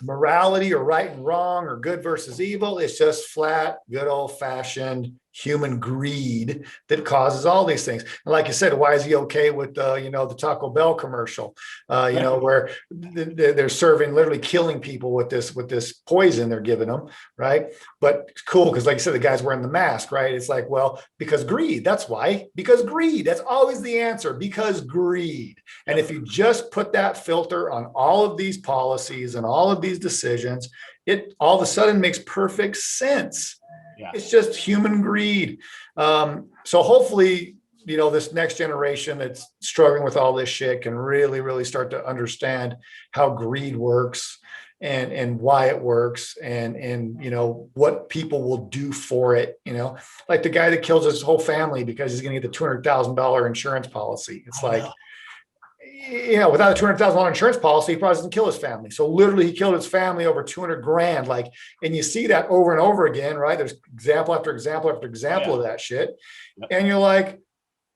morality or right and wrong or good versus evil. It's just flat, good old fashioned human greed that causes all these things. And like you said, why is he okay with the Taco Bell commercial, where they're serving, literally killing people with this poison they're giving them, right? But it's cool because, like you said, the guy's wearing the mask, right? It's like, well, because greed. That's why. Because greed. That's always the answer. Because greed. And if you just put that filter on all of these policies and all of these decisions, it all of a sudden makes perfect sense. Yeah. It's just human greed. So hopefully, this next generation that's struggling with all this shit can really, really start to understand how greed works and why it works and what people will do for it. Like the guy that kills his whole family because he's going to get the $200,000 insurance policy. It's like, without a $200,000 insurance policy, he probably doesn't kill his family. So literally he killed his family over 200 grand. Like, and you see that over and over again, right? There's example after example after example of that shit. Yep. And you're like,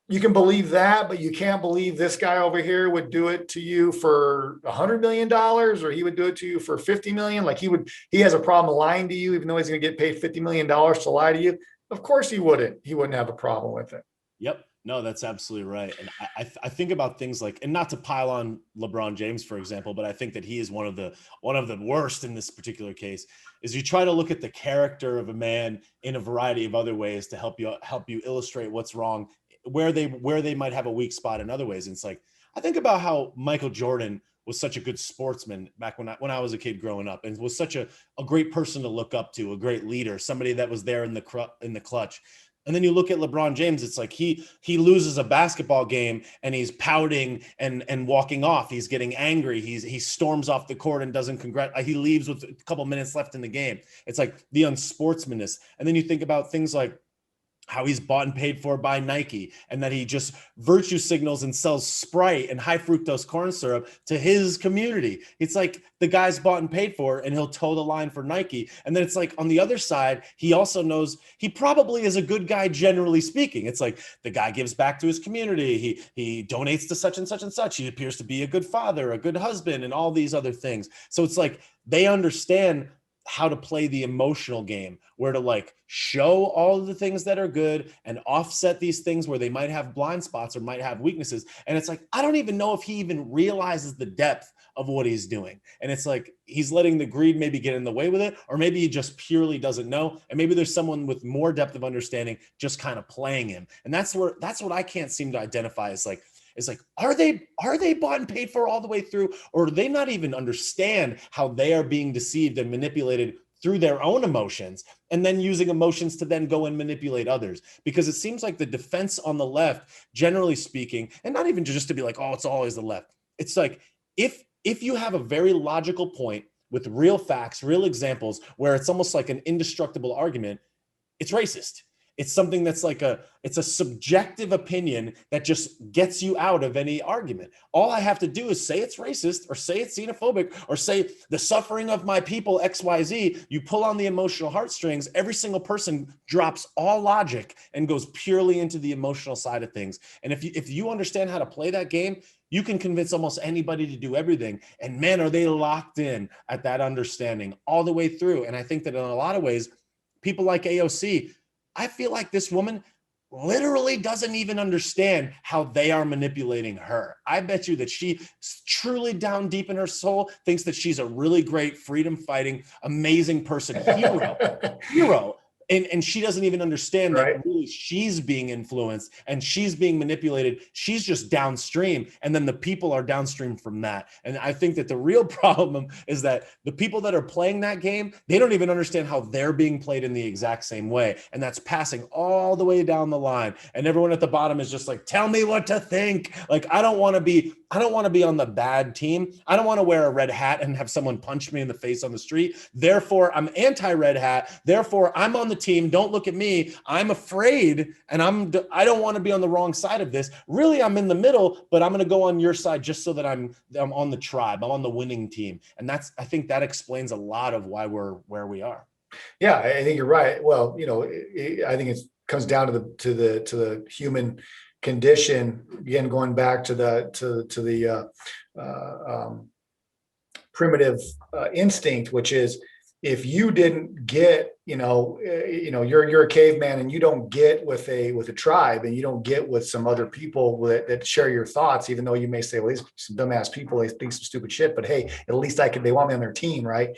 you can believe that, but you can't believe this guy over here would do it to you for $100 million, or he would do it to you for 50 million. Like he has a problem lying to you, even though he's going to get paid $50 million to lie to you. Of course he wouldn't have a problem with it. Yep. No, that's absolutely right. And I think about things like, and not to pile on LeBron James, for example, but I think that he is one of the worst in this particular case. Is you try to look at the character of a man in a variety of other ways to help you illustrate what's wrong, where they might have a weak spot in other ways. And it's like, I think about how Michael Jordan was such a good sportsman back when I was a kid growing up, and was such a great person to look up to, a great leader, somebody that was there in the clutch. And then you look at LeBron James, it's like he loses a basketball game and he's pouting and walking off. He's getting angry. He storms off the court and doesn't he leaves with a couple minutes left in the game. It's like the unsportsmanness. And then you think about things like how he's bought and paid for by Nike, and that he just virtue signals and sells Sprite and high fructose corn syrup to his community. It's like the guy's bought and paid for, and he'll toe the line for Nike. And then it's like on the other side, he also knows he probably is a good guy, generally speaking. It's like the guy gives back to his community. He donates to such and such and such. He appears to be a good father, a good husband, and all these other things. So it's like they understand how to play the emotional game, where to like show all of the things that are good and offset these things where they might have blind spots or might have weaknesses. And it's like, I don't even know if he even realizes the depth of what he's doing. And it's like, he's letting the greed maybe get in the way with it, or maybe he just purely doesn't know. And maybe there's someone with more depth of understanding just kind of playing him. And that's what I can't seem to identify as like, it's like, are they bought and paid for all the way through, or do they not even understand how they are being deceived and manipulated through their own emotions, and then using emotions to then go and manipulate others? Because it seems like the defense on the left, generally speaking, and not even just to be like, oh, it's always the left. It's like, if you have a very logical point with real facts, real examples, where it's almost like an indestructible argument, it's racist. It's something that's like it's a subjective opinion that just gets you out of any argument. All I have to do is say it's racist, or say it's xenophobic, or say the suffering of my people, XYZ. You pull on the emotional heartstrings, every single person drops all logic and goes purely into the emotional side of things. And if you understand how to play that game, you can convince almost anybody to do everything. And man, are they locked in at that understanding all the way through. And I think that in a lot of ways, people like AOC, I feel like this woman literally doesn't even understand how they are manipulating her. I bet you that she truly down deep in her soul thinks that she's a really great freedom fighting, amazing person, hero. And she doesn't even understand that really she's being influenced and she's being manipulated. She's just downstream. And then the people are downstream from that. And I think that the real problem is that the people that are playing that game, they don't even understand how they're being played in the exact same way. And that's passing all the way down the line. And everyone at the bottom is just like, tell me what to think. Like, I don't want to be on the bad team. I don't want to wear a red hat and have someone punch me in the face on the street. Therefore, I'm anti-red hat. Therefore, I'm on the team. Don't look at me. I'm afraid, and I don't want to be on the wrong side of this. Really, I'm in the middle, but I'm going to go on your side just so that I'm on the tribe. I'm on the winning team. And I think that explains a lot of why we're where we are. Yeah, I think you're right. Well, I think it comes down to the human condition. Again, going back to the primitive instinct, which is, if you didn't get, you're a caveman and you don't get with a tribe, and you don't get with some other people that share your thoughts, even though you may say, well, these some dumbass people, they think some stupid shit, but hey, at least they want me on their team, right?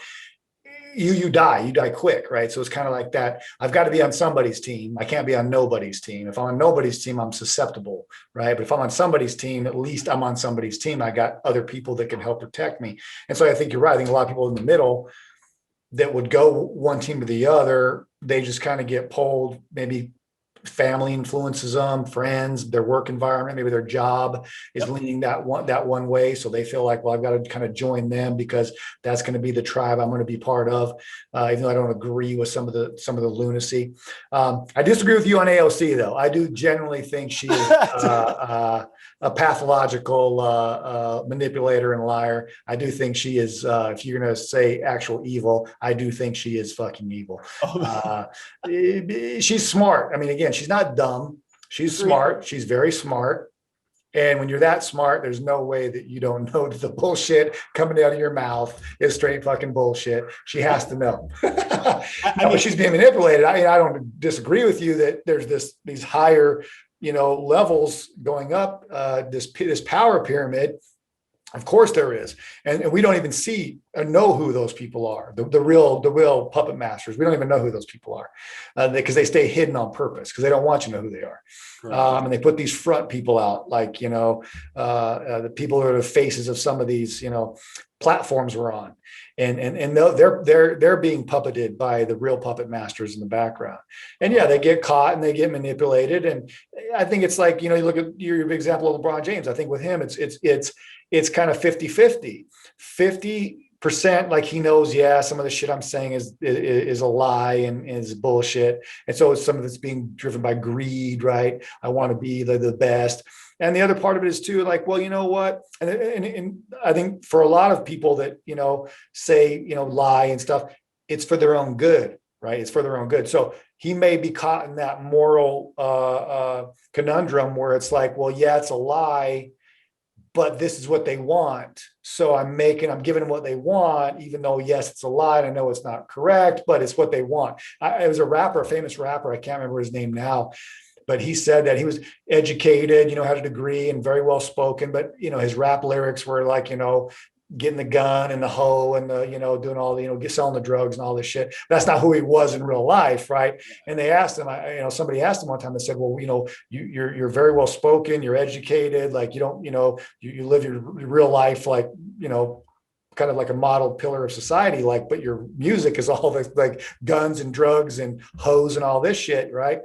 You die quick, right? So it's kind of like that. I've got to be on somebody's team. I can't be on nobody's team. If I'm on nobody's team, I'm susceptible, right? But if I'm on somebody's team, at least I'm on somebody's team. I got other people that can help protect me. And so I think you're right. I think a lot of people in the middle that would go one team to the other, they just kind of get pulled maybe family influences them, friends, their work environment, maybe their job is leaning that one way. So they feel like, well, I've got to kind of join them because that's going to be the tribe I'm going to be part of. Even though I don't agree with some of the lunacy. I disagree with you on AOC though. I do generally think she is a pathological manipulator and liar. I do think she is, if you're going to say actual evil, I do think she is fucking evil. She's smart. I mean, again, she's not dumb. She's smart. She's very smart. And when you're that smart, there's no way that you don't know that the bullshit coming out of your mouth is straight fucking bullshit. She has to know. I mean, she's being manipulated. I mean, I don't disagree with you that there's these higher, levels going up, this power pyramid. Of course there is. And we don't even see or know who those people are. The real puppet masters. We don't even know who those people are because they stay hidden on purpose because they don't want you to know who they are. And they put these front people out, like, the people who are the faces of some of these, platforms we're on. And they're being puppeted by the real puppet masters in the background. And yeah, they get caught and they get manipulated. And I think it's like, you look at your example of LeBron James. I think with him, it's kind of 50-50. 50% like he knows, some of the shit I'm saying is a lie and is bullshit. And so it's some of it's being driven by greed, right? I want to be the best. And the other part of it is too, like, well, you know what? And I think for a lot of people that, say, lie and stuff, it's for their own good, right? It's for their own good. So he may be caught in that moral conundrum where it's like, well, yeah, it's a lie, but this is what they want. So I'm giving them what they want, even though, yes, it's a lie. And I know it's not correct, but it's what they want. It was a famous rapper. I can't remember his name now, but he said that he was educated, had a degree and very well spoken, but, his rap lyrics were like, getting the gun and the hoe and the, doing all the, selling the drugs and all this shit. That's not who he was in real life. Right. And they asked him, somebody asked him one time, they said, well, you're very well spoken, you're educated, like, you don't, you live your real life, like, kind of like a model pillar of society, like, but your music is all this, like guns and drugs and hoes and all this shit. Right.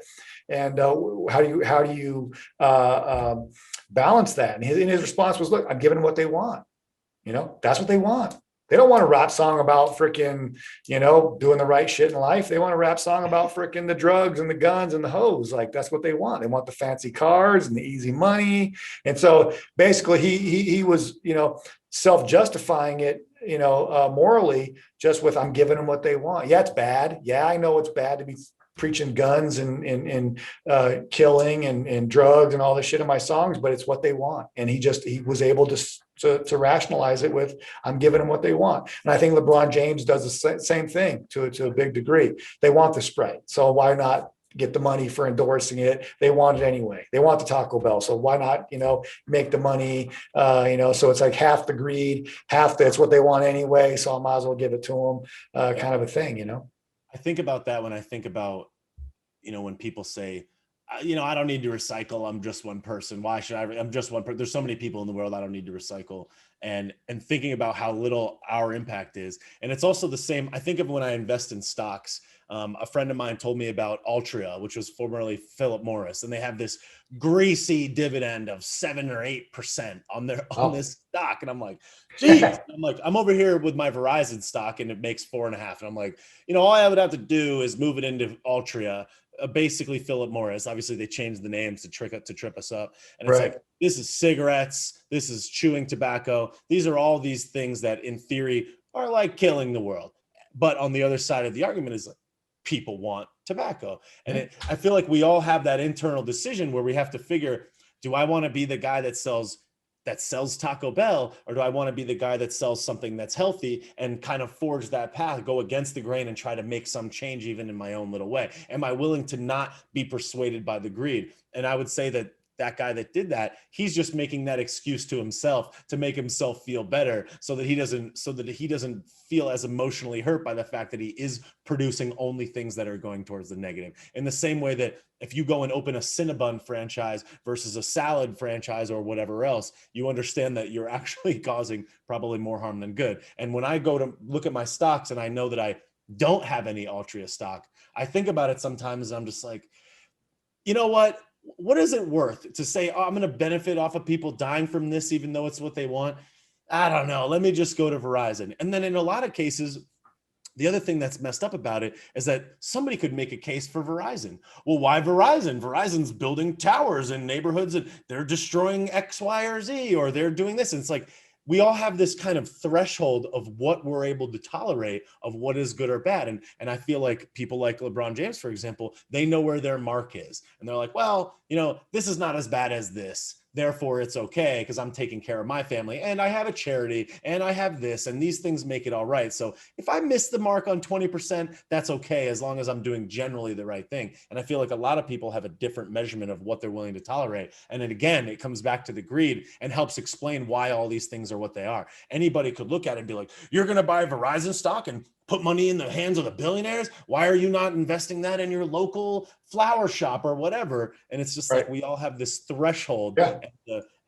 And how do you balance that? And his response was, look, I'm giving them what they want. That's what they want. They don't want a rap song about freaking, doing the right shit in life. They want a rap song about freaking the drugs and the guns and the hoes. Like, that's what they want. They want the fancy cars and the easy money. And so basically he was, self-justifying it, morally, just with, I'm giving them what they want. Yeah, it's bad. Yeah, I know it's bad to be preaching guns and killing and drugs and all this shit in my songs, but it's what they want. And he was able to rationalize it with, I'm giving them what they want. And I think LeBron James does the same thing to a big degree. They want the spread. So why not get the money for endorsing it? They want it anyway. They want the Taco Bell. So why not, make the money, so it's like half the greed, half that's what they want anyway. So I might as well give it to them, kind of a thing, I think about that when I think about, when people say, I don't need to recycle. I'm just one person. Why should I? I'm just one person. There's so many people in the world. I don't need to recycle. And thinking about how little our impact is. And it's also the same. I think of when I invest in stocks. A friend of mine told me about Altria, which was formerly Philip Morris, and they have this greasy dividend of 7 or 8% on this stock. And I'm like, geez, I'm over here with my Verizon stock and it makes 4.5. And I'm like, all I would have to do is move it into Altria. Basically Philip Morris. Obviously they changed the names to trip us up. And it's like, this is cigarettes. This is chewing tobacco. These are all these things that in theory are like killing the world. But on the other side of the argument is like, people want tobacco. And I feel like we all have that internal decision where we have to figure, do I want to be the guy that sells Taco Bell, or do I want to be the guy that sells something that's healthy and kind of forge that path, go against the grain and try to make some change even in my own little way? Am I willing to not be persuaded by the greed? And I would say that guy that did that, he's just making that excuse to himself to make himself feel better so that he doesn't feel as emotionally hurt by the fact that he is producing only things that are going towards the negative. In the same way that if you go and open a Cinnabon franchise versus a salad franchise or whatever else, you understand that you're actually causing probably more harm than good. And when I go to look at my stocks and I know that I don't have any Altria stock, I think about it sometimes and I'm just like, you know what is it worth to say, oh, I'm going to benefit off of people dying from this, even though it's what they want? I don't know. Let me just go to Verizon. And then in a lot of cases, the other thing that's messed up about it is that somebody could make a case for Verizon. Well, why Verizon? Verizon's building towers in neighborhoods and they're destroying X, Y, or Z, or they're doing this. And it's like, we all have this kind of threshold of what we're able to tolerate of what is good or bad. And I feel like people like LeBron James, for example, they know where their mark is. And they're like, well, this is not as bad as this. Therefore, it's okay because I'm taking care of my family and I have a charity and I have this and these things make it all right. So if I miss the mark on 20%, that's okay as long as I'm doing generally the right thing. And I feel like a lot of people have a different measurement of what they're willing to tolerate. And then again, it comes back to the greed and helps explain why all these things are what they are. Anybody could look at it and be like, you're going to buy Verizon stock and put money in the hands of the billionaires? Why are you not investing that in your local flower shop or whatever? And it's just like, we all have this threshold,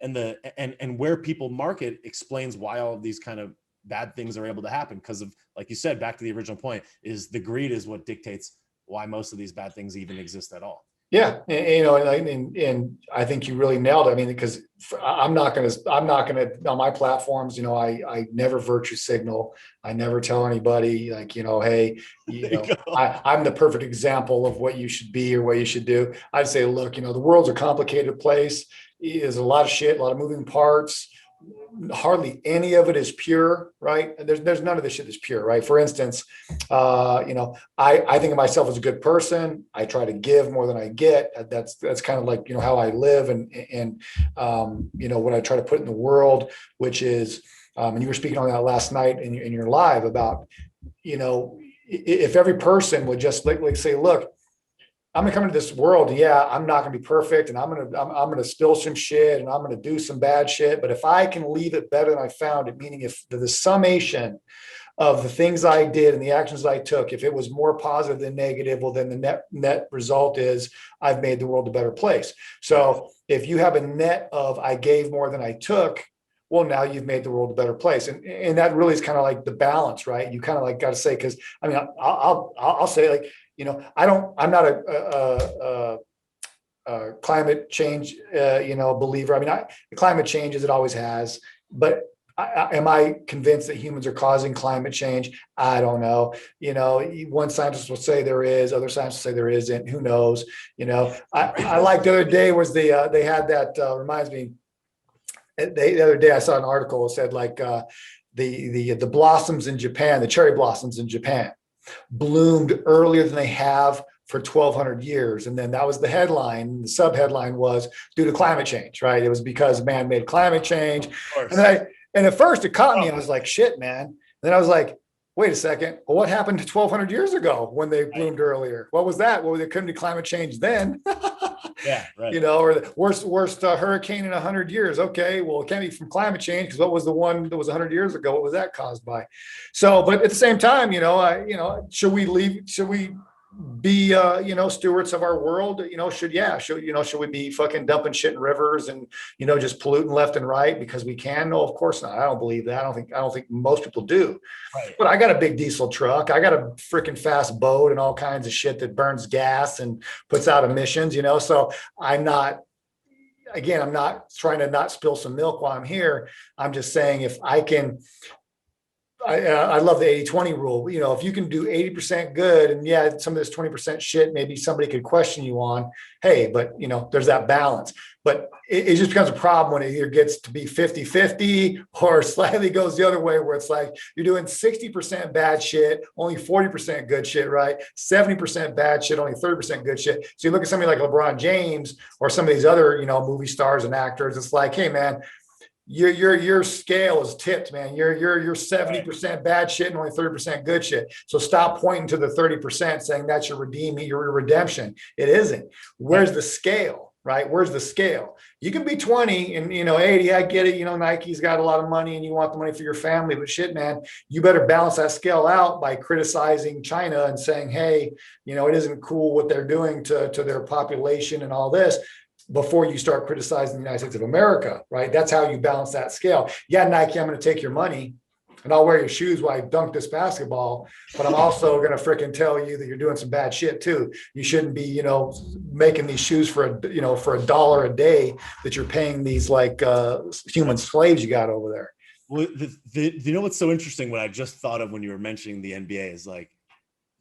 and where people market explains why all of these kind of bad things are able to happen. Because of, like you said, back to the original point, is the greed is what dictates why most of these bad things even exist at all. Yeah, and I think you really nailed it. I mean, because I'm not gonna on my platforms. I never virtue signal. I never tell anybody like, hey, I'm the perfect example of what you should be or what you should do. I'd say, look, the world's a complicated place. There's a lot of shit, a lot of moving parts. Hardly any of it is pure, right? There's none of this shit is pure, right? For instance, I think of myself as a good person. I try to give more than I get. That's kind of like, how I live and what I try to put in the world, which is, and you were speaking on that last night in your live about, if every person would just like say, look, I'm gonna come into this world. Yeah, I'm not gonna be perfect, and I'm gonna spill some shit, and I'm gonna do some bad shit. But if I can leave it better than I found it, meaning if the summation of the things I did and the actions I took, if it was more positive than negative, well, then the net result is I've made the world a better place. So if you have a net of I gave more than I took, well, now you've made the world a better place, and that really is kind of like the balance, right? You kind of like got to say, because I mean, I'll say like. I'm not a climate change, believer. I mean, climate change as it always has, but am I convinced that humans are causing climate change? I don't know. One scientist will say there is, other scientists say there isn't. Who knows? I like the other day was they had that reminds me. The other day I saw an article that said like the blossoms in Japan, the cherry blossoms in Japan, bloomed earlier than they have for 1,200 years. And then that was the headline. The subheadline was due to climate change, right? It was because man-made climate change. And at first it caught me. I was like, shit, man. And then I was like, wait a second. Well, what happened to 1,200 years ago when they bloomed earlier? What was that? Well, there couldn't be climate change then. Yeah, right. Or the worst hurricane in 100 years. Okay, well, it can't be from climate change because what was the one that was 100 years ago? What was that caused by? So, but at the same time, should we be stewards of our world? Should we be fucking dumping shit in rivers and just polluting left and right because we can? No, of course not. I don't believe that. I don't think most people do. Right. But I got a big diesel truck. I got a freaking fast boat and all kinds of shit that burns gas and puts out emissions. So I'm not trying to not spill some milk while I'm here. I'm just saying if I can. I love the 80-20 rule. If you can do 80% good and some of this 20% shit, maybe somebody could question you on, hey, but there's that balance. But it just becomes a problem when it either gets to be 50-50 or slightly goes the other way where it's like you're doing 60% bad shit, only 40% good shit, right? 70% bad shit, only 30% good shit. So you look at somebody like LeBron James or some of these other, movie stars and actors, it's like, hey man, your scale is tipped, man. You're 70% bad shit and only 30% good shit. So stop pointing to the 30% saying that's your redemption. It isn't. Where's the scale, right? Where's the scale? You can be 20 and 80. I get it. Nike's got a lot of money and you want the money for your family, but shit, man, you better balance that scale out by criticizing China and saying, hey, it isn't cool what they're doing to their population and all this, before you start criticizing the United States of America, right? That's how you balance that scale. Yeah, Nike, I'm going to take your money. and I'll wear your shoes while I dunk this basketball, but I'm also going to freaking tell you that you're doing some bad shit too. You shouldn't be, making these shoes for $1 a day that you're paying these like human slaves you got over there. Well, you know what's so interesting? What I just thought of when you were mentioning the NBA is like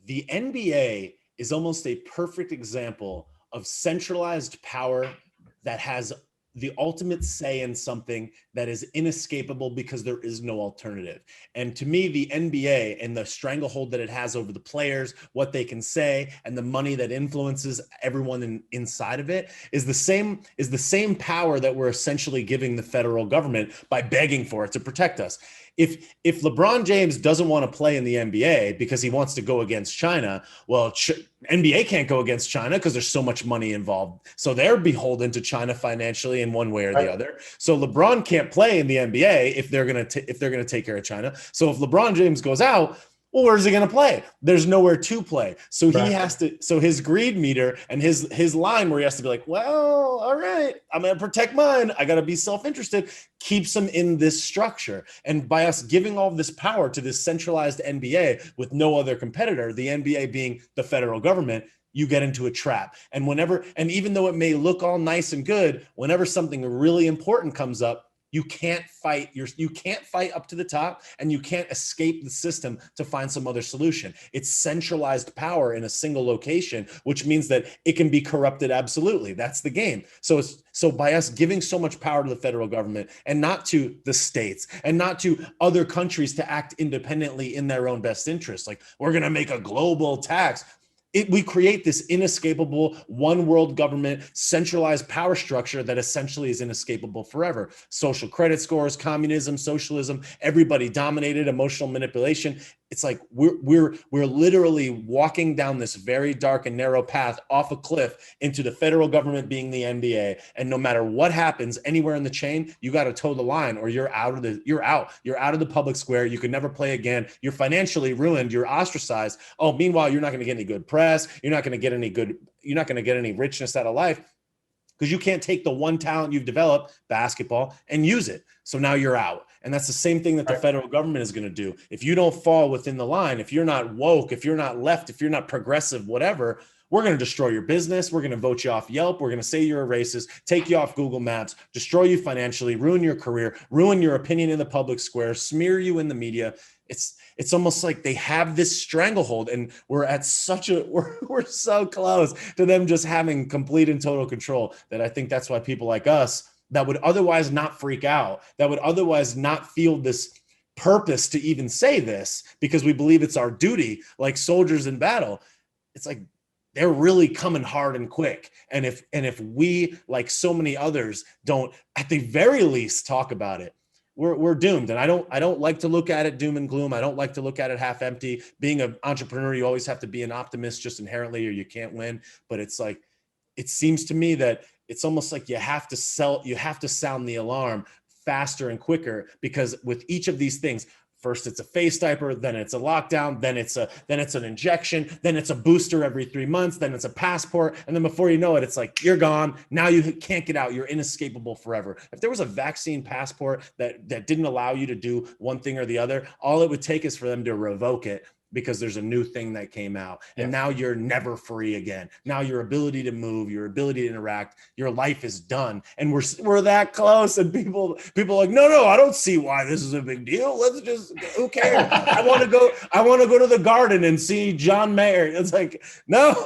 the NBA is almost a perfect example of centralized power that has the ultimate say in something that is inescapable because there is no alternative. And to me, the NBA and the stranglehold that it has over the players, what they can say, and the money that influences everyone inside of it is the same power that we're essentially giving the federal government by begging for it to protect us. If LeBron James doesn't want to play in the NBA because he wants to go against China, well, NBA can't go against China because there's so much money involved. So they're beholden to China financially in one way or the other. So LeBron can't play in the NBA if they're going to take care of China. So if LeBron James goes out, well, where's he going to play? There's nowhere to play. So he has to, so his greed meter and his line where he has to be like, well, all right, I'm going to protect mine. I got to be self-interested, keeps him in this structure. And by us giving all this power to this centralized NBA with no other competitor, the NBA being the federal government, you get into a trap. And even though it may look all nice and good, whenever something really important comes up, you can't fight up to the top, and you can't escape the system to find some other solution. It's centralized power in a single location, which means that it can be corrupted absolutely. That's the game. So by us giving so much power to the federal government and not to the states and not to other countries to act independently in their own best interest, like we're going to make a global tax. We create this inescapable one world government, centralized power structure that essentially is inescapable forever. Social credit scores, communism, socialism, everybody dominated, emotional manipulation. It's like we're literally walking down this very dark and narrow path off a cliff into the federal government being the NBA. And no matter what happens anywhere in the chain, you got to toe the line or you're out of the public square. You could never play again. You're financially ruined. You're ostracized. Oh, meanwhile, you're not going to get any good press. You're not going to get any richness out of life because you can't take the one talent you've developed, basketball, and use it. So now you're out. And that's the same thing that the federal government is going to do. If you don't fall within the line, if you're not woke, if you're not left, if you're not progressive, whatever, we're going to destroy your business. We're going to vote you off Yelp. We're going to say you're a racist, take you off Google Maps, destroy you financially, ruin your career, ruin your opinion in the public square, smear you in the media. It's almost like they have this stranglehold, and we're so close to them just having complete and total control that I think that's why people like us that would otherwise not freak out, that would otherwise not feel this purpose to even say this because we believe it's our duty, like soldiers in battle. It's like they're really coming hard and quick. And if we, like so many others, don't at the very least talk about it, we're doomed. And I don't like to look at it doom and gloom. I don't like to look at it half empty. Being an entrepreneur, you always have to be an optimist just inherently, or you can't win. But it's like, it seems to me that it's almost like you have to sound the alarm faster and quicker, because with each of these things, first it's a face diaper, then it's a lockdown, then it's an injection, then it's a booster every 3 months, then it's a passport, and then before you know it, it's like you're gone. Now you can't get out. You're inescapable forever. If there was a vaccine passport that didn't allow you to do one thing or the other, all it would take is for them to revoke it because there's a new thing that came out, and now you're never free again. Now your ability to move, your ability to interact, your life is done. And we're that close, and people are like, no, I don't see why this is a big deal. Let's just, who cares? I want to go to the garden and see John Mayer. It's like, no.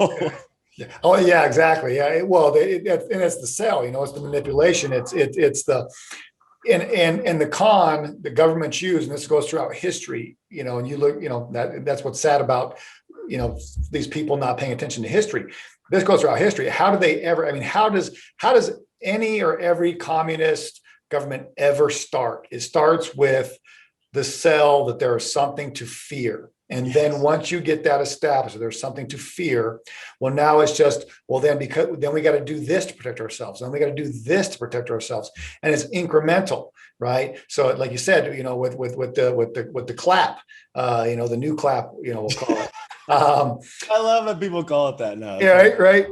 Oh yeah, exactly. Yeah. Well, and it's the sell, it's the manipulation. It's the, and the con the governments use, and this goes throughout history, and you look, that's what's sad about, these people not paying attention to history. This goes throughout history. How do they ever, how does any or every communist government ever start? It starts with the sell that there is something to fear. And then once you get that established, there's something to fear. Well, now it's just, then we got to do this to protect ourselves. Then we got to do this to protect ourselves. And it's incremental, right? So like you said, with the clap, the new clap, we'll call it. I love that people call it that now. Yeah, right.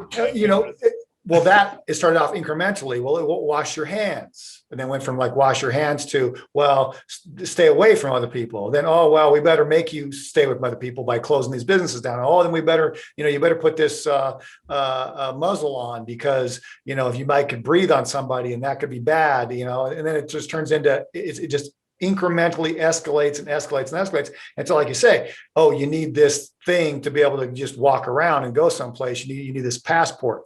Well, it started off incrementally. Well, it won't wash your hands. And then went from like wash your hands to, well, stay away from other people. Then, oh, well, we better make you stay with other people by closing these businesses down. Oh, then we better, you better put this muzzle on because, if you might could breathe on somebody and that could be bad, and then it just turns into, it just incrementally escalates and escalates and escalates. And so like you say, oh, you need this thing to be able to just walk around and go someplace. You need this passport.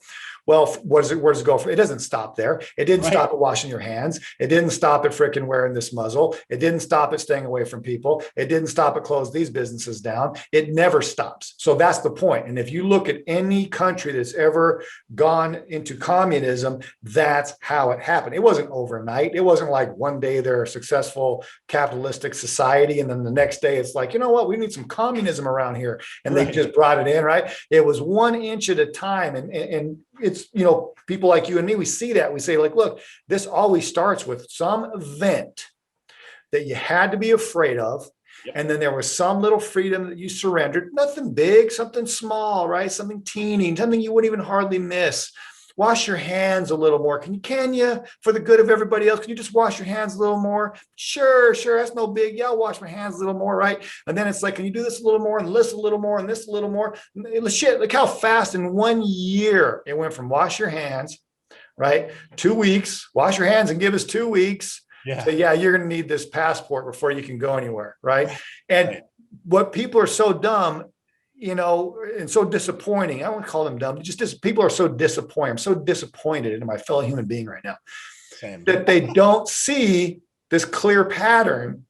Well, where does it go from? It doesn't stop there. It didn't stop at washing your hands. It didn't stop at freaking wearing this muzzle. It didn't stop at staying away from people. It didn't stop at close these businesses down. It never stops. So that's the point. And if you look at any country that's ever gone into communism, that's how it happened. It wasn't overnight. It wasn't like one day they're a successful capitalistic society and then the next day it's like, you know what, we need some communism around here. And they just brought it in, right? It was 1 inch at a time. And it's, people like you and me, we see that. We say like, look, this always starts with some event that you had to be afraid of. Yep. And then there was some little freedom that you surrendered, nothing big, something small, right? Something teeny, something you wouldn't even hardly miss. Wash your hands a little more. Can you, for the good of everybody else, can you just wash your hands a little more? Sure. That's no big. Yeah, I'll wash my hands a little more, right? And then it's like, can you do this a little more and this a little more and this a little more? Shit, look how fast in 1 year it went from wash your hands, right? 2 weeks, wash your hands and give us 2 weeks. Yeah. So yeah, you're going to need this passport before you can go anywhere, right? And what people are so dumb, and so disappointing. I don't want to call them dumb. People are so disappointed. I'm so disappointed in my fellow human being right now. Same. That they don't see this clear pattern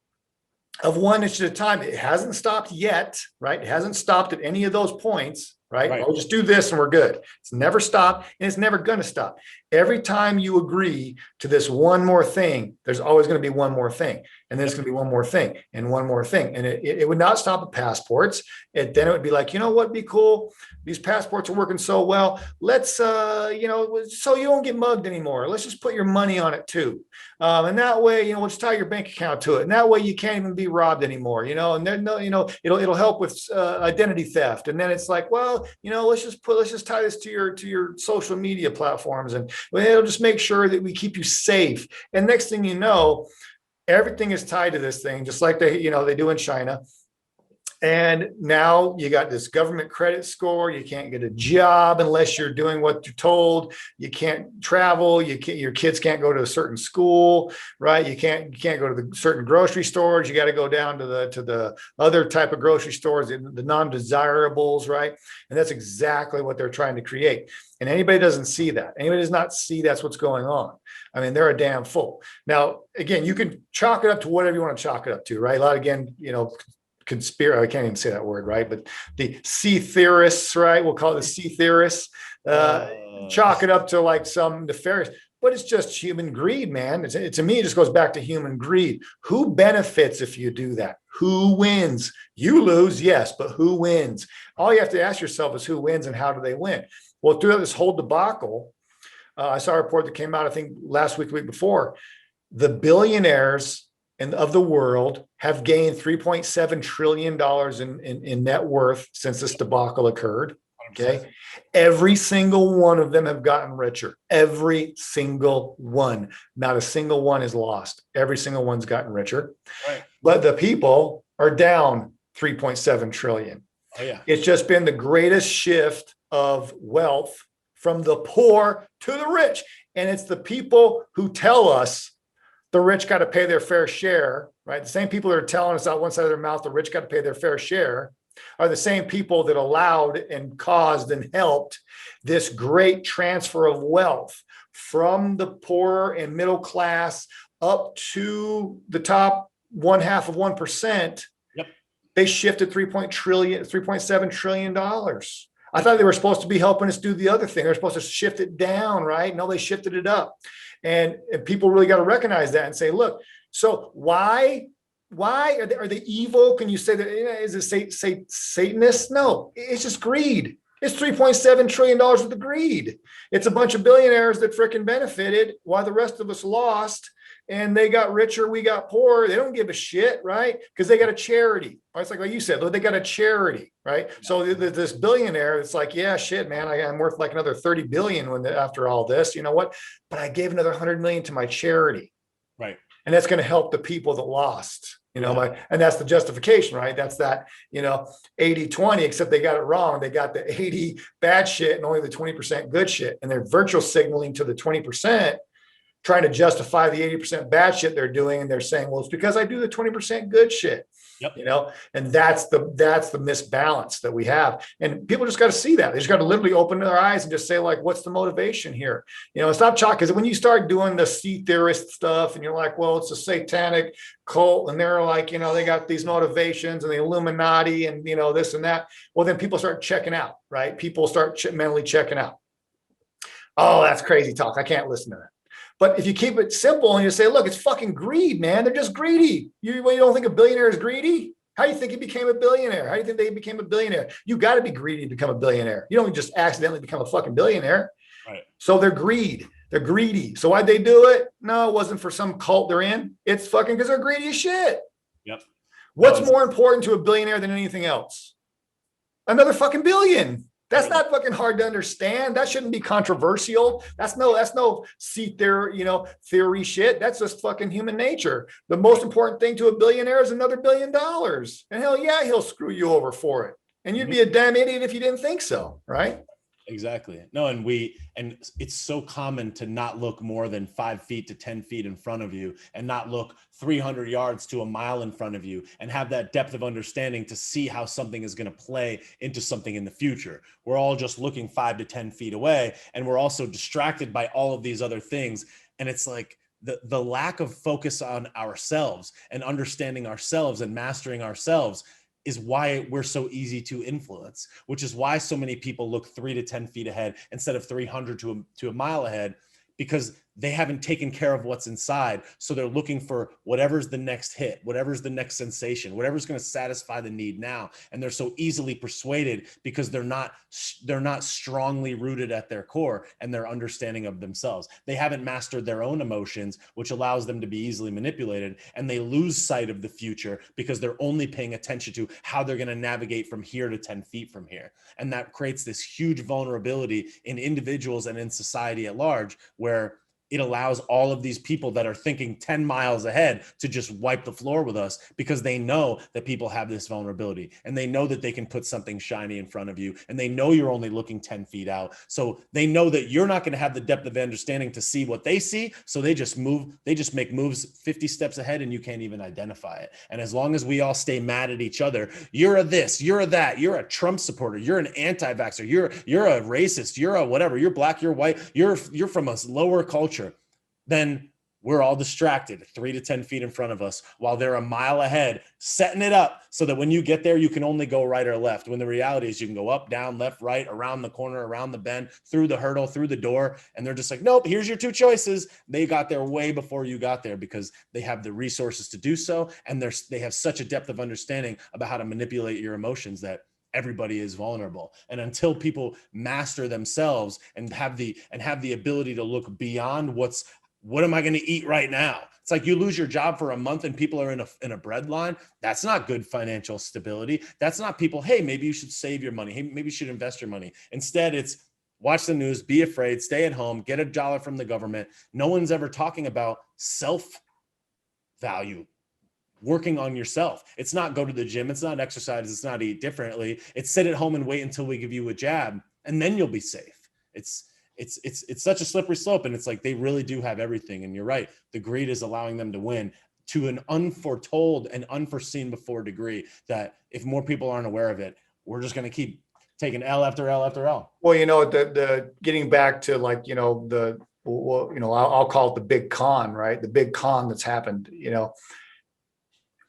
of 1 inch at a time. It hasn't stopped yet, right? It hasn't stopped at any of those points, right? We'll just do this and we're good. It's never stopped and it's never going to stop. Every time you agree to this one more thing, there's always going to be one more thing. And then it's going to be one more thing and one more thing. And it would not stop at passports. Then it would be like, you know what'd be cool? These passports are working so well. Let's, so you don't get mugged anymore. Let's just put your money on it too. And that way, we'll just tie your bank account to it. And that way you can't even be robbed anymore, and then, it'll help with identity theft. And then it's like, well, let's just tie this to your social media platforms. And it'll just make sure that we keep you safe. And next thing you know, everything is tied to this thing, just like they do in China. And now you got this government credit score. You can't get a job unless you're doing what you're told. You can't travel. Your kids can't go to a certain school, right? You can't go to the certain grocery stores. You got to go down to the other type of grocery stores, the non-desirables, right? And that's exactly what they're trying to create. And anybody doesn't see that. Anybody does not see that's what's going on. I mean, they're a damn fool. Now, again, you can chalk it up to whatever you want to chalk it up to, right? A lot, again, conspiracy, I can't even say that word, right? But the C theorists, right? We'll call it the C theorists, chalk it up to like some nefarious, but it's just human greed, man. To me, it just goes back to human greed. Who benefits if you do that? Who wins? You lose, yes, but who wins? All you have to ask yourself is who wins and how do they win? Well, through this whole debacle, I saw a report that came out, I think last week, the week before, the billionaires of the world have gained $3.7 trillion in net worth since this debacle occurred. Okay. Every single one of them have gotten richer. Every single one. Not a single one is lost. Every single one's gotten richer. Right. But the people are down 3.7 trillion. Oh, yeah. It's just been the greatest shift of wealth from the poor to the rich. And it's the people who tell us the rich got to pay their fair share, right? The same people that are telling us out one side of their mouth, the rich got to pay their fair share, are the same people that allowed and caused and helped this great transfer of wealth from the poor and middle class up to the top 1/2 of 1%. Yep. They shifted $3.7 trillion. I thought they were supposed to be helping us do the other thing. They're supposed to shift it down, right? No, they shifted it up. And people really got to recognize that and say, look, so why are they evil? Can you say that? Is it Satanists? No, it's just greed. It's $3.7 trillion worth of greed. It's a bunch of billionaires that freaking benefited while the rest of us lost. And they got richer, we got poorer. They don't give a shit, right? Because they got a charity. It's like you said, they got a charity, right? So this billionaire, it's like, yeah, shit, man, I'm worth like another 30 billion after all this. You know what? But I gave another 100 million to my charity. Right. And that's going to help the people that lost. And that's the justification, right? That's that, 80-20, except they got it wrong. They got the 80 bad shit and only the 20% good shit. And they're virtual signaling to the 20%, trying to justify the 80% bad shit they're doing. And they're saying, well, it's because I do the 20% good shit. Yep. And that's the misbalance that we have. And people just got to see that. They just got to literally open their eyes and just say, like, what's the motivation here? Stop chalk. Because when you start doing the sea theorist stuff and you're like, well, it's a satanic cult and they're like, they got these motivations and the Illuminati and, this and that. Well, then people start checking out, right? People start mentally checking out. Oh, that's crazy talk. I can't listen to that. But if you keep it simple and you say, look, it's fucking greed, man. They're just greedy. You don't think a billionaire is greedy? How do you think he became a billionaire? How do you think they became a billionaire? You got to be greedy to become a billionaire. You don't just accidentally become a fucking billionaire. Right. So they're greedy. So why'd they do it? No, it wasn't for some cult they're in. It's fucking because they're greedy as shit. Yep. What's more important to a billionaire than anything else? Another fucking billion. That's not fucking hard to understand. That shouldn't be controversial. That's no seat there, theory shit. That's just fucking human nature. The most important thing to a billionaire is another $1 billion. And hell yeah, he'll screw you over for it. And you'd be a damn idiot if you didn't think so, right? Exactly. No, and it's so common to not look more than 5 feet to 10 feet in front of you and not look 300 yards to a mile in front of you and have that depth of understanding to see how something is going to play into something in the future. We're all just looking 5 to 10 feet away, and we're also distracted by all of these other things. And it's like the lack of focus on ourselves and understanding ourselves and mastering ourselves is why we're so easy to influence, which is why so many people look 3 to 10 feet ahead instead of 300 to a mile ahead, because they haven't taken care of what's inside. So they're looking for whatever's the next hit, whatever's the next sensation, whatever's going to satisfy the need now. And they're so easily persuaded because they're not strongly rooted at their core and their understanding of themselves. They haven't mastered their own emotions, which allows them to be easily manipulated. And they lose sight of the future because they're only paying attention to how they're going to navigate from here to 10 feet from here. And that creates this huge vulnerability in individuals and in society at large, where it allows all of these people that are thinking 10 miles ahead to just wipe the floor with us, because they know that people have this vulnerability and they know that they can put something shiny in front of you, and they know you're only looking 10 feet out. So they know that you're not going to have the depth of understanding to see what they see. So they just make moves 50 steps ahead and you can't even identify it. And as long as we all stay mad at each other, you're a this, you're a that, you're a Trump supporter, you're an anti-vaxxer, you're a racist, you're a whatever, you're black, you're white, you're from a lower culture, then we're all distracted 3 to 10 feet in front of us while they're a mile ahead, setting it up so that when you get there, you can only go right or left. When the reality is you can go up, down, left, right, around the corner, around the bend, through the hurdle, through the door. And they're just like, nope, here's your 2 choices. They got there way before you got there because they have the resources to do so. And they have such a depth of understanding about how to manipulate your emotions that everybody is vulnerable. And until people master themselves and have the ability to look beyond what am I going to eat right now? It's like you lose your job for a month and people are in a bread line. That's not good financial stability. That's not people, hey, maybe you should save your money. Hey, maybe you should invest your money. Instead, it's watch the news, be afraid, stay at home, get $1 from the government. No one's ever talking about self-value, working on yourself. It's not go to the gym. It's not exercise. It's not eat differently. It's sit at home and wait until we give you a jab and then you'll be safe. It's such a slippery slope. And it's like, they really do have everything. And you're right. The greed is allowing them to win to an unforetold and unforeseen before degree that if more people aren't aware of it, we're just going to keep taking L after L after L. Well, the getting back to like, I'll call it the big con, right? The big con that's happened,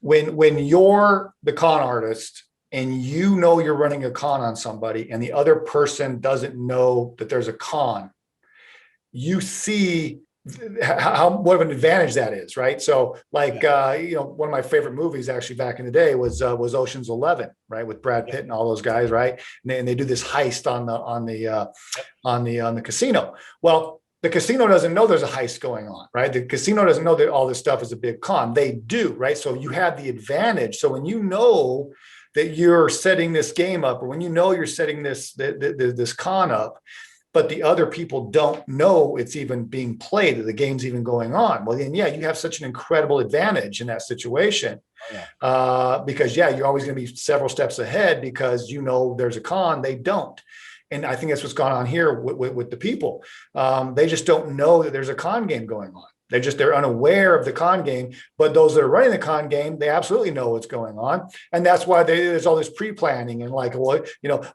when you're the con artist and you're running a con on somebody and the other person doesn't know that there's a con, you see what of an advantage that is, right? So like one of my favorite movies actually back in the day was Ocean's 11, right, with Brad Pitt and all those guys, right? And they do this heist on the casino. Well, the casino doesn't know there's a heist going on, right? The casino doesn't know that all this stuff is a big con. They do, right? So you have the advantage. So when you know that you're setting this game up, or when you know you're setting this con up, but the other people don't know it's even being played, that the game's even going on, well, then, you have such an incredible advantage in that situation. Because you're always going to be several steps ahead because there's a con, they don't. And I think that's what's gone on here with the people. They just don't know that there's a con game going on. They're unaware of the con game, but those that are running the con game, they absolutely know what's going on. And that's why there's all this pre-planning and like, well,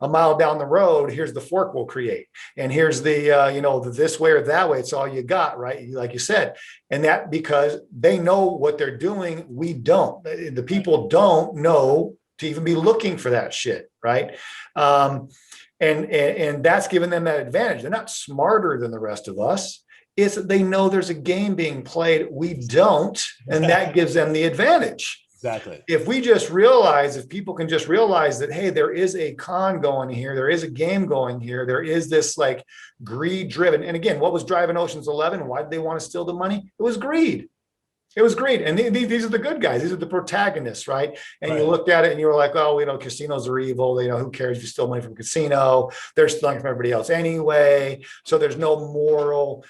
a mile down the road, here's the fork we'll create. And here's the this way or that way, it's all you got, right? Like you said. And that because they know what they're doing, we don't. The people don't know to even be looking for that shit, right? And that's given them that advantage. They're not smarter than the rest of us. It's that they know there's a game being played. We don't, and that gives them the advantage. Exactly. If people can just realize that, hey, there is a con going here, there is a game going here, there is this like greed driven. And again, what was driving Ocean's 11? Why did they want to steal the money? It was greed. It was great. And these are the good guys. These are the protagonists, right? And you looked at it and you were like, oh, casinos are evil. Who cares if you steal money from a casino? They're stealing from everybody else anyway. So there's no moral,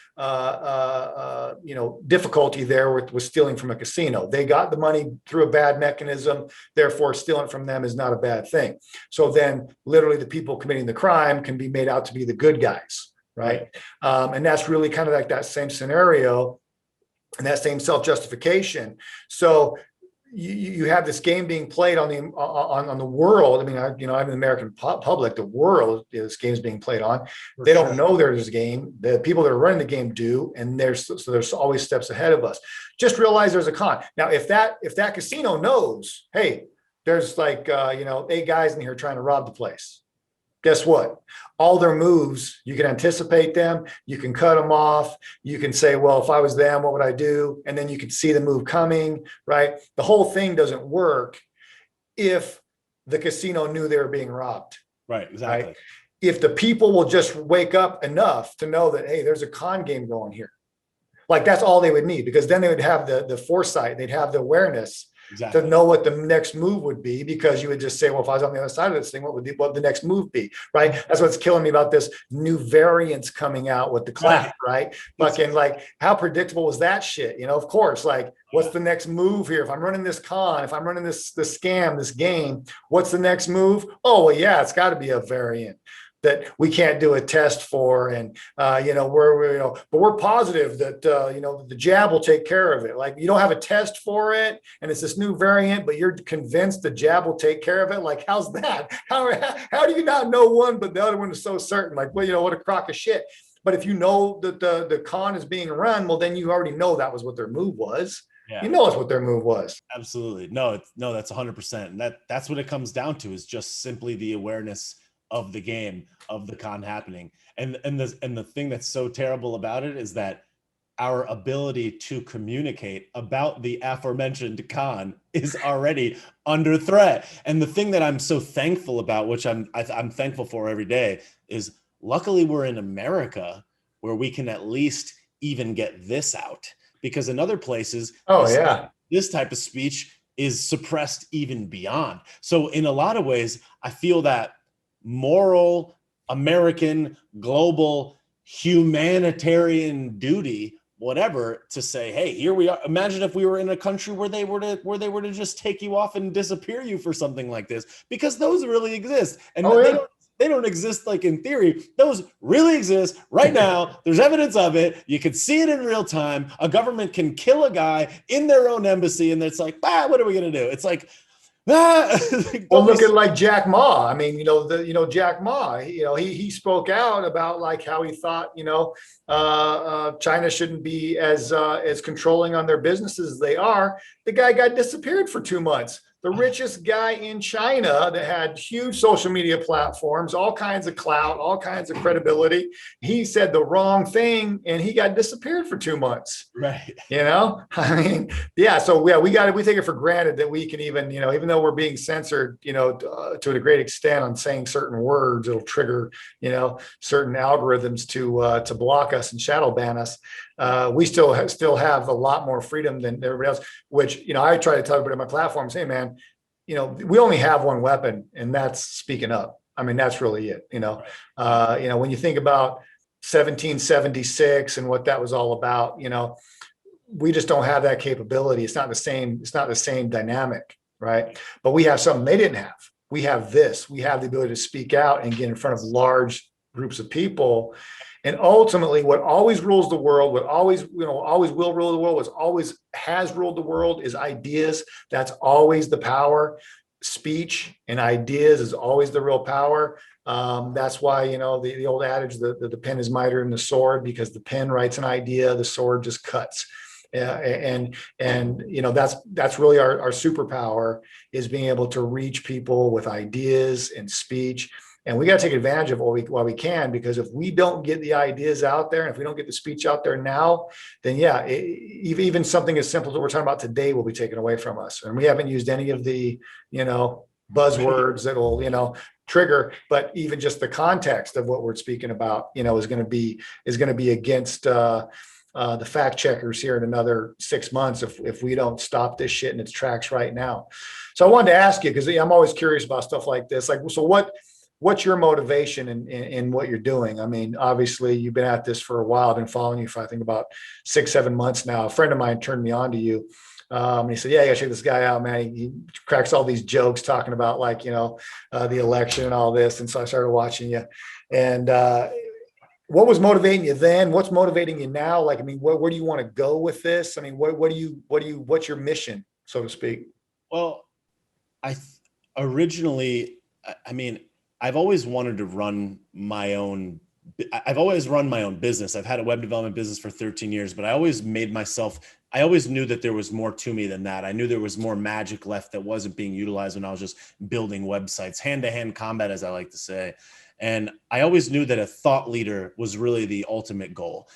difficulty there with stealing from a casino. They got the money through a bad mechanism. Therefore, stealing from them is not a bad thing. So then literally the people committing the crime can be made out to be the good guys, right? And that's really kind of like that same scenario. And that same self-justification. So you have this game being played on the world. I mean, I'm the American public. The world, this game is being played on. They don't know there's a game. The people that are running the game do, and there's always steps ahead of us. Just realize there's a con. Now, if that casino knows, hey, there's like 8 guys in here trying to rob the place. Guess what? All their moves, you can anticipate them. You can cut them off. You can say, well, if I was them, what would I do? And then you can see the move coming, right? The whole thing doesn't work if the casino knew they were being robbed. Right, exactly. Right? If the people will just wake up enough to know that, hey, there's a con game going here. Like that's all they would need, because then they would have the foresight, they'd have the awareness to know what the next move would be, because you would just say, well, if I was on the other side of this thing, what would the next move be, right? That's what's killing me about this new variants coming out with the clap, right? Fucking like, how predictable was that shit? Of course, like, what's the next move here? If I'm running this con, if I'm running this scam, this game, what's the next move? Oh, well, yeah, it's got to be a variant that we can't do a test for. And, but we're positive that, the jab will take care of it. Like, you don't have a test for it and it's this new variant, but you're convinced the jab will take care of it. Like, how's that? How do you not know one, but the other one is so certain? Like, well, what a crock of shit. But if you know that the con is being run, well, then you already know that was what their move was. Yeah. You know it's what their move was. Absolutely. No, that's 100%. And that's what it comes down to, is just simply the awareness of the game, of the con happening. And the thing that's so terrible about it is that our ability to communicate about the aforementioned con is already under threat. And the thing that I'm so thankful about, which I'm thankful for every day, is luckily we're in America where we can at least even get this out, because in other places, this type of speech is suppressed even beyond. So in a lot of ways, I feel that moral, American, global, humanitarian duty, whatever, to say, hey, here we are. Imagine if we were in a country where they were to just take you off and disappear you for something like this, because those really exist. And they don't exist like in theory. Those really exist right now. There's evidence of it. You can see it in real time. A government can kill a guy in their own embassy, and it's like, what are we gonna do? It's like, well, look at like Jack Ma. I mean, Jack Ma, he spoke out about like how he thought, China shouldn't be as controlling on their businesses as they are. The guy got disappeared for 2 months. the richest guy in China that had huge social media platforms, all kinds of clout, all kinds of credibility. He said the wrong thing and he got disappeared for 2 months. Right. I mean, yeah. So yeah, we take it for granted that we can even, even though we're being censored, to a great extent on saying certain words, it'll trigger, certain algorithms to block us and shadow ban us. We still have a lot more freedom than everybody else, which, I try to tell everybody on my platforms, hey man, we only have one weapon and that's speaking up. I mean, that's really it, when you think about 1776 and what that was all about, we just don't have that capability. It's not the same dynamic, right? But we have something they didn't have. We have this. We have the ability to speak out and get in front of large groups of people. And ultimately, what always rules the world, what always will rule the world, what always has ruled the world is ideas. That's always the power. Speech and ideas is always the real power. That's why, the old adage, the pen is mightier than the sword, because the pen writes an idea, the sword just cuts. And that's really our superpower, is being able to reach people with ideas and speech. And we got to take advantage of while we can, because if we don't get the ideas out there, and if we don't get the speech out there now, then yeah, even something as simple as what we're talking about today will be taken away from us. And we haven't used any of the, buzzwords that will, trigger, but even just the context of what we're speaking about, is going to be against, the fact checkers here in another 6 months if we don't stop this shit in its tracks right now. So I wanted to ask you, because I'm always curious about stuff like this. Like, so what's your motivation in what you're doing? I mean, obviously you've been at this for a while. I've been following you for, I think, about 6-7 months now. A friend of mine turned me on to you. And he said, yeah, you gotta check this guy out, man. He cracks all these jokes talking about the election and all this. And so I started watching you. And, what was motivating you then? What's motivating you now? Like, I mean, where do you want to go with this? I mean, what's your mission, so to speak? Well, originally, I mean, I've always wanted to run my own. I've always run my own business. I've had a web development business for 13 years, but I always knew that there was more to me than that. I knew there was more magic left that wasn't being utilized when I was just building websites, hand-to-hand combat, as I like to say. And I always knew that a thought leader was really the ultimate goal,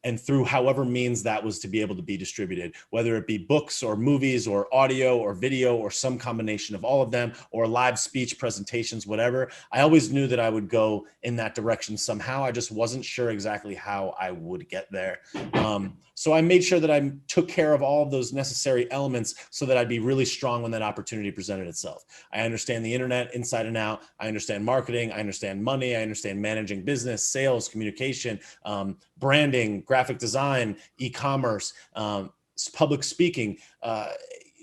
and through however means that was to be able to be distributed, whether it be books or movies or audio or video or some combination of all of them, or live speech presentations, whatever. I always knew that I would go in that direction somehow. I just wasn't sure exactly how I would get there. So I made sure that I took care of all of those necessary elements so that I'd be really strong when that opportunity presented itself. I understand the internet inside and out. I understand marketing. I understand money. I understand managing business, sales, communication, branding, graphic design, e-commerce, public speaking,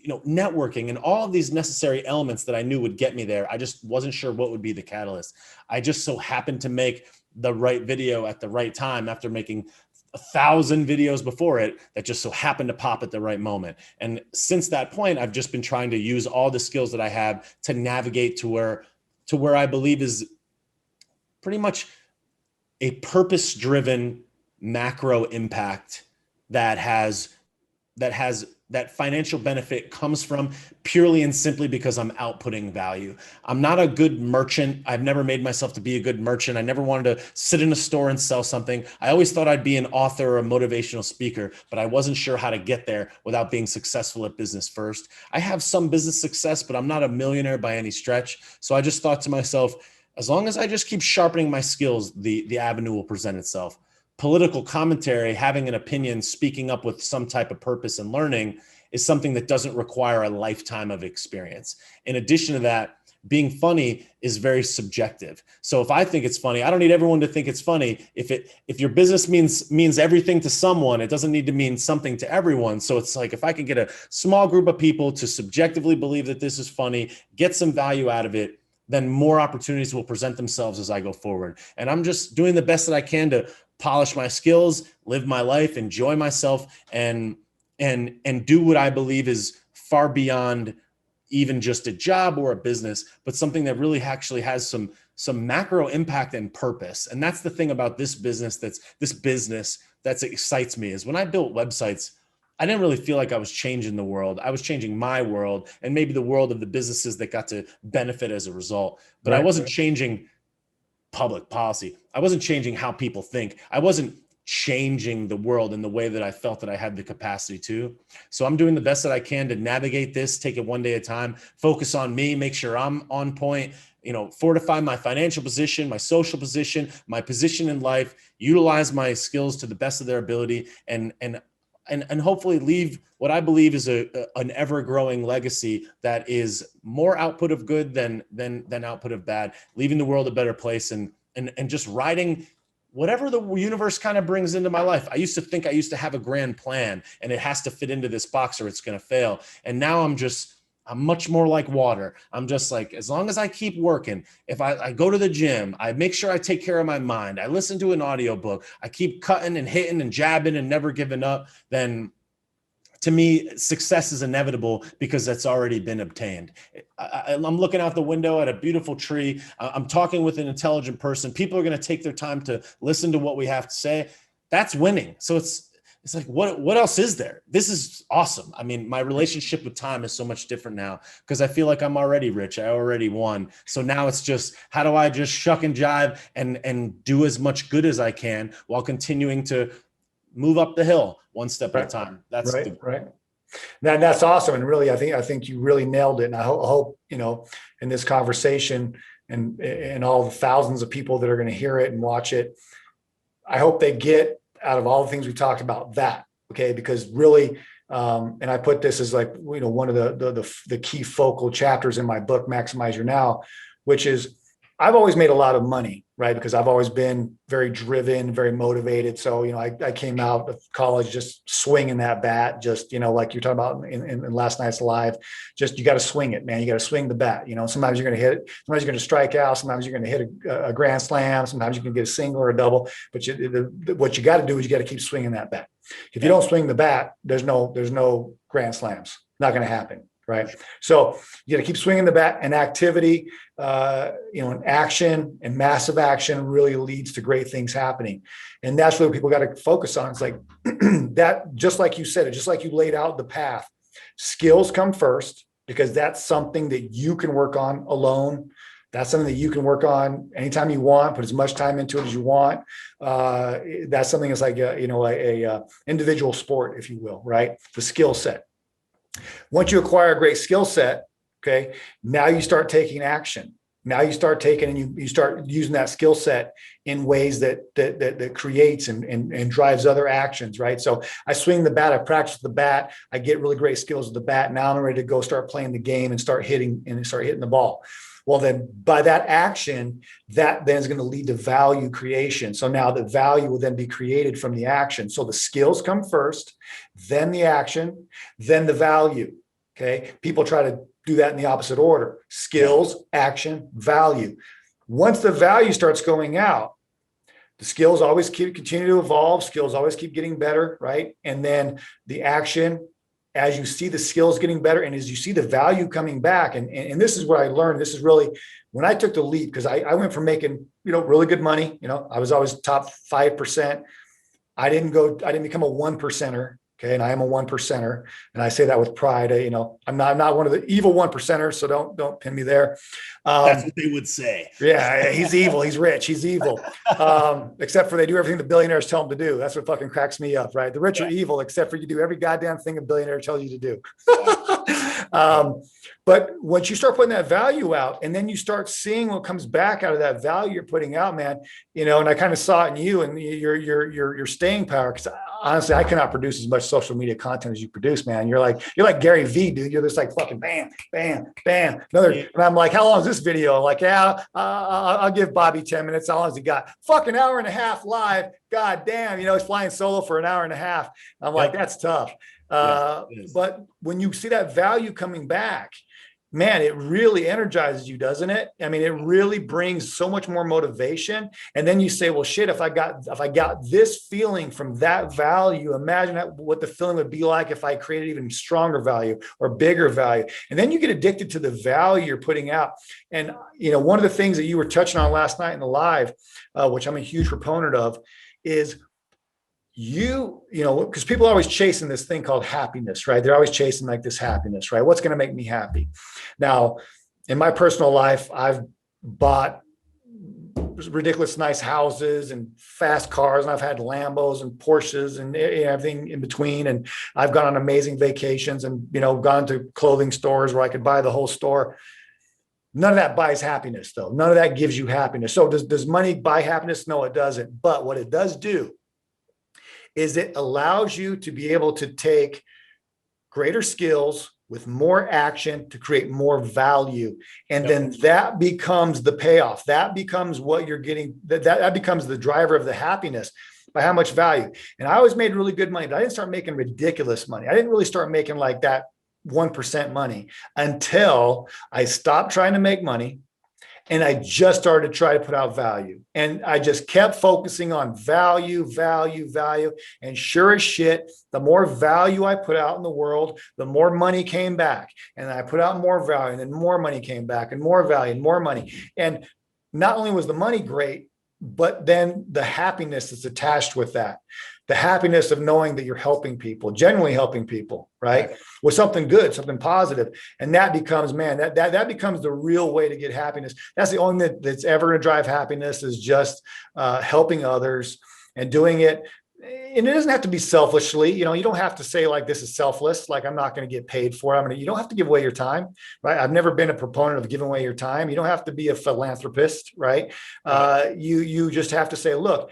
networking, and all of these necessary elements that I knew would get me there. I just wasn't sure what would be the catalyst. I just so happened to make the right video at the right time after making 1,000 videos before it that just so happened to pop at the right moment. And since that point, I've just been trying to use all the skills that I have to navigate to where I believe is pretty much a purpose-driven macro impact that financial benefit comes from purely and simply because I'm outputting value. I'm not a good merchant. I've never made myself to be a good merchant. I never wanted to sit in a store and sell something. I always thought I'd be an author or a motivational speaker, but I wasn't sure how to get there without being successful at business first. I have some business success, but I'm not a millionaire by any stretch. So I just thought to myself, as long as I just keep sharpening my skills, the avenue will present itself. Political commentary, having an opinion, speaking up with some type of purpose and learning is something that doesn't require a lifetime of experience. In addition to that, being funny is very subjective. So if I think it's funny, I don't need everyone to think it's funny. If your business means everything to someone, it doesn't need to mean something to everyone. So it's like, if I can get a small group of people to subjectively believe that this is funny, get some value out of it, then more opportunities will present themselves as I go forward. And I'm just doing the best that I can to polish my skills, live my life, enjoy myself, and do what I believe is far beyond even just a job or a business, but something that really actually has some macro impact and purpose. And that's the thing about this business that excites me, is when I built websites, I didn't really feel like I was changing the world. I was changing my world and maybe the world of the businesses that got to benefit as a result. But I wasn't changing public policy. I wasn't changing how people think. I wasn't changing the world in the way that I felt that I had the capacity to. So I'm doing the best that I can to navigate this, take it one day at a time, focus on me, make sure I'm on point, fortify my financial position, my social position, my position in life, utilize my skills to the best of their ability, and hopefully leave what I believe is an ever-growing legacy that is more output of good than output of bad, leaving the world a better place and just riding whatever the universe kind of brings into my life. I used to think I used to have a grand plan and it has to fit into this box or it's going to fail. And now I'm much more like water. I'm just like, as long as I keep working, if I go to the gym, I make sure I take care of my mind, I listen to an audiobook, I keep cutting and hitting and jabbing and never giving up, then to me, success is inevitable because that's already been obtained. I'm looking out the window at a beautiful tree. I'm talking with an intelligent person. People are going to take their time to listen to what we have to say. That's winning. So it's like, what else is there? This is awesome. I mean, my relationship with time is so much different now because I feel like I'm already rich. I already won. So now it's just, how do I just shuck and jive and do as much good as I can while continuing to move up the hill one step at a time. That's right. That's awesome. And really, I think you really nailed it. And I hope, in this conversation and all the thousands of people that are going to hear it and watch it, I hope they get out of all the things we talked about that. Okay. Because really, and I put this as like, one of the key focal chapters in my book, Maximize Your Now, which is I've always made a lot of money, right? Because I've always been very driven, very motivated. So, I came out of college just swinging that bat, just, like you're talking about in last night's live, just, you got to swing it, man. You got to swing the bat. Sometimes you're going to hit it. Sometimes you're going to strike out. Sometimes you're going to hit a grand slam. Sometimes you can get a single or a double, but what you got to do is you got to keep swinging that bat. If you don't swing the bat, there's no grand slams. Not going to happen. Right. So you got to keep swinging the bat, and activity, and action and massive action really leads to great things happening. And that's what people got to focus on. It's like that, just like you said it, just like you laid out the path, skills come first, because that's something that you can work on alone. That's something that you can work on anytime you want, put as much time into it as you want. That's something that's like a individual sport, if you will, right? The skill set. Once you acquire a great skill set, okay, now you start taking action. Now you start taking and you start using that skill set in ways that creates and drives other actions, right? So I swing the bat, I practice the bat, I get really great skills with the bat. Now I'm ready to go start playing the game and start hitting the ball. Well, then by that action, that then is going to lead to value creation. So now the value will then be created from the action. So the skills come first, then the action, then the value. Okay. People try to do that in the opposite order: skills, action, value. Once the value starts going out, the skills always continue to evolve. Skills always keep getting better, right? And then the action, as you see the skills getting better and as you see the value coming back. And this is what I learned. This is really when I took the leap, because I went from making, really good money. I was always top 5%. I didn't become a 1%er. Okay. And I am a 1%er. And I say that with pride. I'm not one of the evil 1%ers. So don't pin me there. That's what they would say. Yeah. He's evil. He's rich. He's evil. Except for they do everything the billionaires tell them to do. That's what fucking cracks me up, right? The rich are evil, except for you do every goddamn thing a billionaire tells you to do. But once you start putting that value out and then you start seeing what comes back out of that value you're putting out, man, and I kind of saw it in you and your staying power. Cause honestly, I cannot produce as much social media content as you produce, man. You're like Gary V, dude. You're just like fucking bam, bam, bam. And I'm like, how long is this video? Like, I'll give Bobby 10 minutes. How long has he got? Fucking hour and a half live. God damn, he's flying solo for an hour and a half. I'm like, that's tough. But when you see that value coming back, man, it really energizes you, doesn't it? I mean, it really brings so much more motivation. And then you say, well, shit, if I got this feeling from that value, imagine what the feeling would be like if I created even stronger value or bigger value. And then you get addicted to the value you're putting out. And, one of the things that you were touching on last night in the live, which I'm a huge proponent of, is because people are always chasing this thing called happiness, right? They're always chasing like this happiness, right? What's going to make me happy? Now, in my personal life, I've bought ridiculous nice houses and fast cars, and I've had Lambos and Porsches and everything in between. And I've gone on amazing vacations and, gone to clothing stores where I could buy the whole store. None of that buys happiness, though. None of that gives you happiness. So does money buy happiness? No, it doesn't. But what it does do is it allows you to be able to take greater skills with more action to create more value. And then that becomes the payoff. That becomes what you're getting. That becomes the driver of the happiness by how much value. And I always made really good money, but I didn't start making ridiculous money. I didn't really start making like that 1% money until I stopped trying to make money. And I just started to try to put out value. And I just kept focusing on value. And sure as shit, the more value I put out in the world, the more money came back. And I put out more value, and then more money came back, and more value and more money. And not only was the money great, but then the happiness that's attached with that. The happiness of knowing that you're helping people, genuinely helping people, right? With something good, something positive. And that becomes, man, that becomes the real way to get happiness. That's the only thing that's ever going to drive happiness, is just helping others and doing it. And it doesn't have to be selfishly. You don't have to say like, this is selfless. Like, I'm not going to get paid for it. You don't have to give away your time, right? I've never been a proponent of giving away your time. You don't have to be a philanthropist, right? You just have to say, look,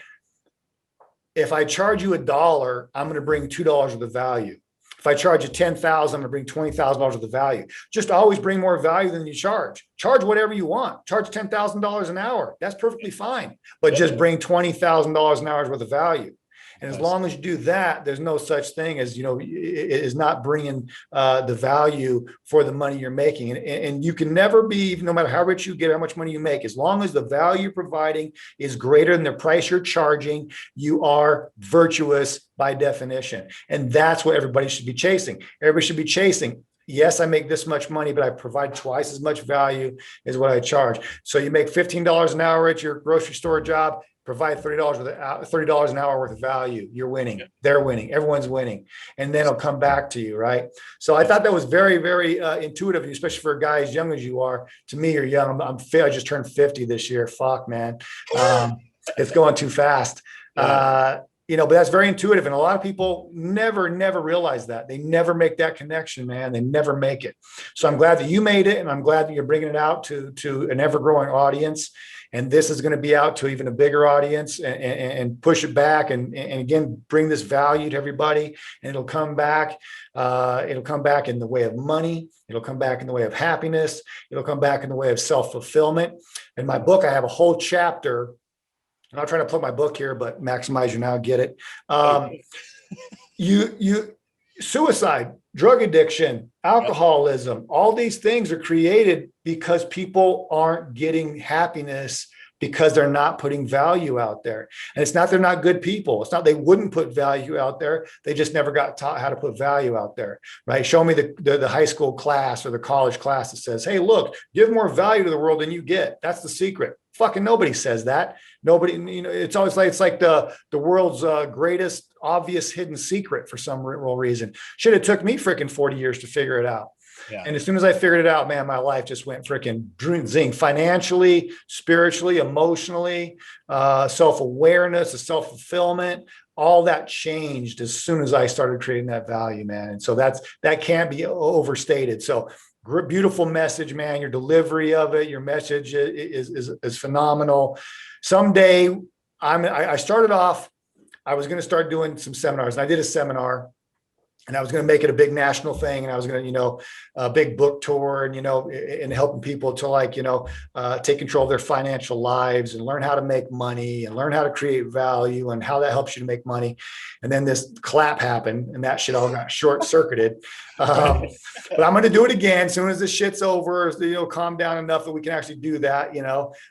if I charge you $1, I'm going to bring $2 worth of value. If I charge you $10,000, I'm going to bring $20,000 worth of value. Just always bring more value than you charge. Charge whatever you want. Charge $10,000 an hour. That's perfectly fine. But just bring $20,000 an hour worth of value. And as long as you do that, there's no such thing as, it is not bringing the value for the money you're making. And you can never be, no matter how rich you get, how much money you make, as long as the value you're providing is greater than the price you're charging, you are virtuous by definition. And that's what everybody should be chasing. Everybody should be chasing. Yes, I make this much money, but I provide twice as much value as what I charge. So you make $15 an hour at your grocery store job, provide $30 an hour worth of value. You're winning. They're winning. Everyone's winning. And then it'll come back to you, right? So I thought that was very, very intuitive, especially for a guy as young as you are. To me, you're young. I just turned 50 this year. Fuck, man. It's going too fast. But that's very intuitive. And a lot of people never realize that. They never make that connection, man. They never make it. So I'm glad that you made it. And I'm glad that you're bringing it out to an ever-growing audience. And this is going to be out to even a bigger audience, and push it back and again, bring this value to everybody. And it'll come back. It'll come back in the way of money. It'll come back in the way of happiness. It'll come back in the way of self-fulfillment. In my book, I have a whole chapter. I'm not trying to plug my book here, but Maximize Your Now, get it. Suicide, drug addiction, alcoholism, all these things are created because people aren't getting happiness because they're not putting value out there. And it's not they're not good people. It's not they wouldn't put value out there. They just never got taught how to put value out there, right? Show me the high school class or the college class that says, hey, look, give more value to the world than you get. That's the secret. Fucking nobody says that. Nobody, it's always like, it's like the world's greatest obvious hidden secret for some real reason. Shit, it took me freaking 40 years to figure it out. Yeah. And as soon as I figured it out, man, my life just went freaking zing, financially, spiritually, emotionally, self-awareness, self-fulfillment, all that changed as soon as I started creating that value, man. And so that can't be overstated. So beautiful message, man. Your delivery of it, your message is phenomenal. Someday I started off, I was going to start doing some seminars, and I did a seminar. And I was going to make it a big national thing. And I was going to, a big book tour and helping people to take control of their financial lives and learn how to make money and learn how to create value and how that helps you to make money. And then this clap happened and that shit all got short circuited. But I'm going to do it again. As soon as this shit's over, calm down enough that we can actually do that.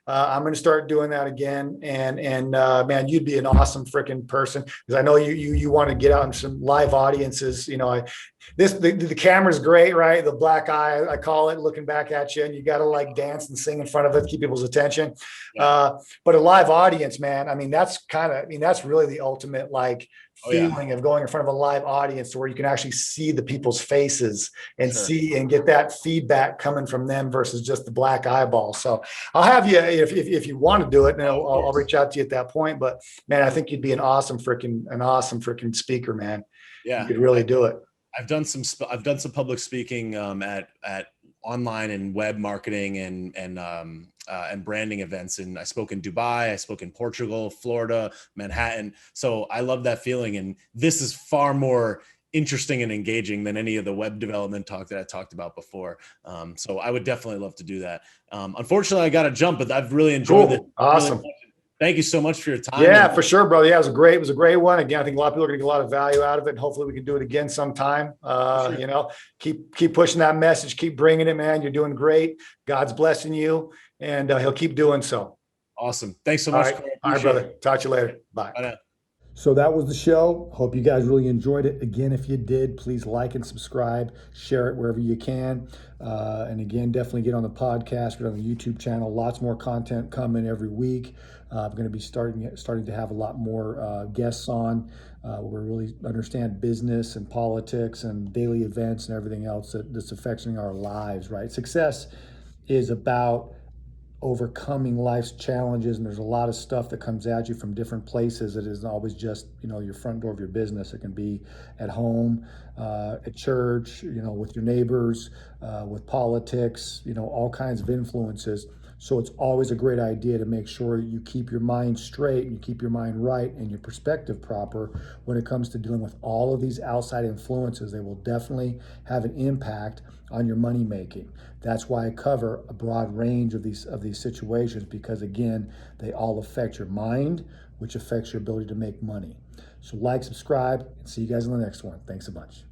I'm going to start doing that again. And man, you'd be an awesome freaking person, because I know you want to get out in some live audiences. The camera's great, right? The black eye, I call it, looking back at you, and you got to dance and sing in front of it, keep people's attention. But a live audience, man, that's really the ultimate Oh, yeah. feeling of going in front of a live audience to where you can actually see the people's faces and Sure. see and get that feedback coming from them versus just the black eyeball. So I'll have you, if you want to do it, and I'll reach out to you at that point. But man, I think you'd be an awesome freaking speaker, man. Yeah. You could really do it. I've done some public speaking at online and web marketing and branding events. And I spoke in Dubai, I spoke in Portugal, Florida, Manhattan. So I love that feeling. And this is far more interesting and engaging than any of the web development talk that I talked about before. So I would definitely love to do that. Unfortunately, I got to jump, but I've really enjoyed it. Awesome. Really, thank you so much for your time. Yeah, for sure, brother. Yeah, it was a great one. Again, I think a lot of people are going to get a lot of value out of it. And hopefully we can do it again sometime. Sure. You know, keep pushing that message, keep bringing it, man. You're doing great. God's blessing you, and he'll keep doing so. Awesome. Thanks so much. All right, brother. Talk to you later. Bye. Bye now. So that was the show. Hope you guys really enjoyed it. Again, if you did, please like and subscribe, share it wherever you can. And again, definitely get on the podcast, get on the YouTube channel. Lots more content coming every week. I'm going to be starting to have a lot more guests on. We really understand business and politics and daily events and everything else that's affecting our lives, right? Success is about overcoming life's challenges, and there's a lot of stuff that comes at you from different places. It isn't always just, you know, your front door of your business. It can be at home, at church, you know, with your neighbors, with politics, you know, all kinds of influences. So it's always a great idea to make sure you keep your mind straight and you keep your mind right and your perspective proper when it comes to dealing with all of these outside influences. They will definitely have an impact on your money making. That's why I cover a broad range of these situations, because again, they all affect your mind, which affects your ability to make money. So like, subscribe, and see you guys in the next one. Thanks a bunch.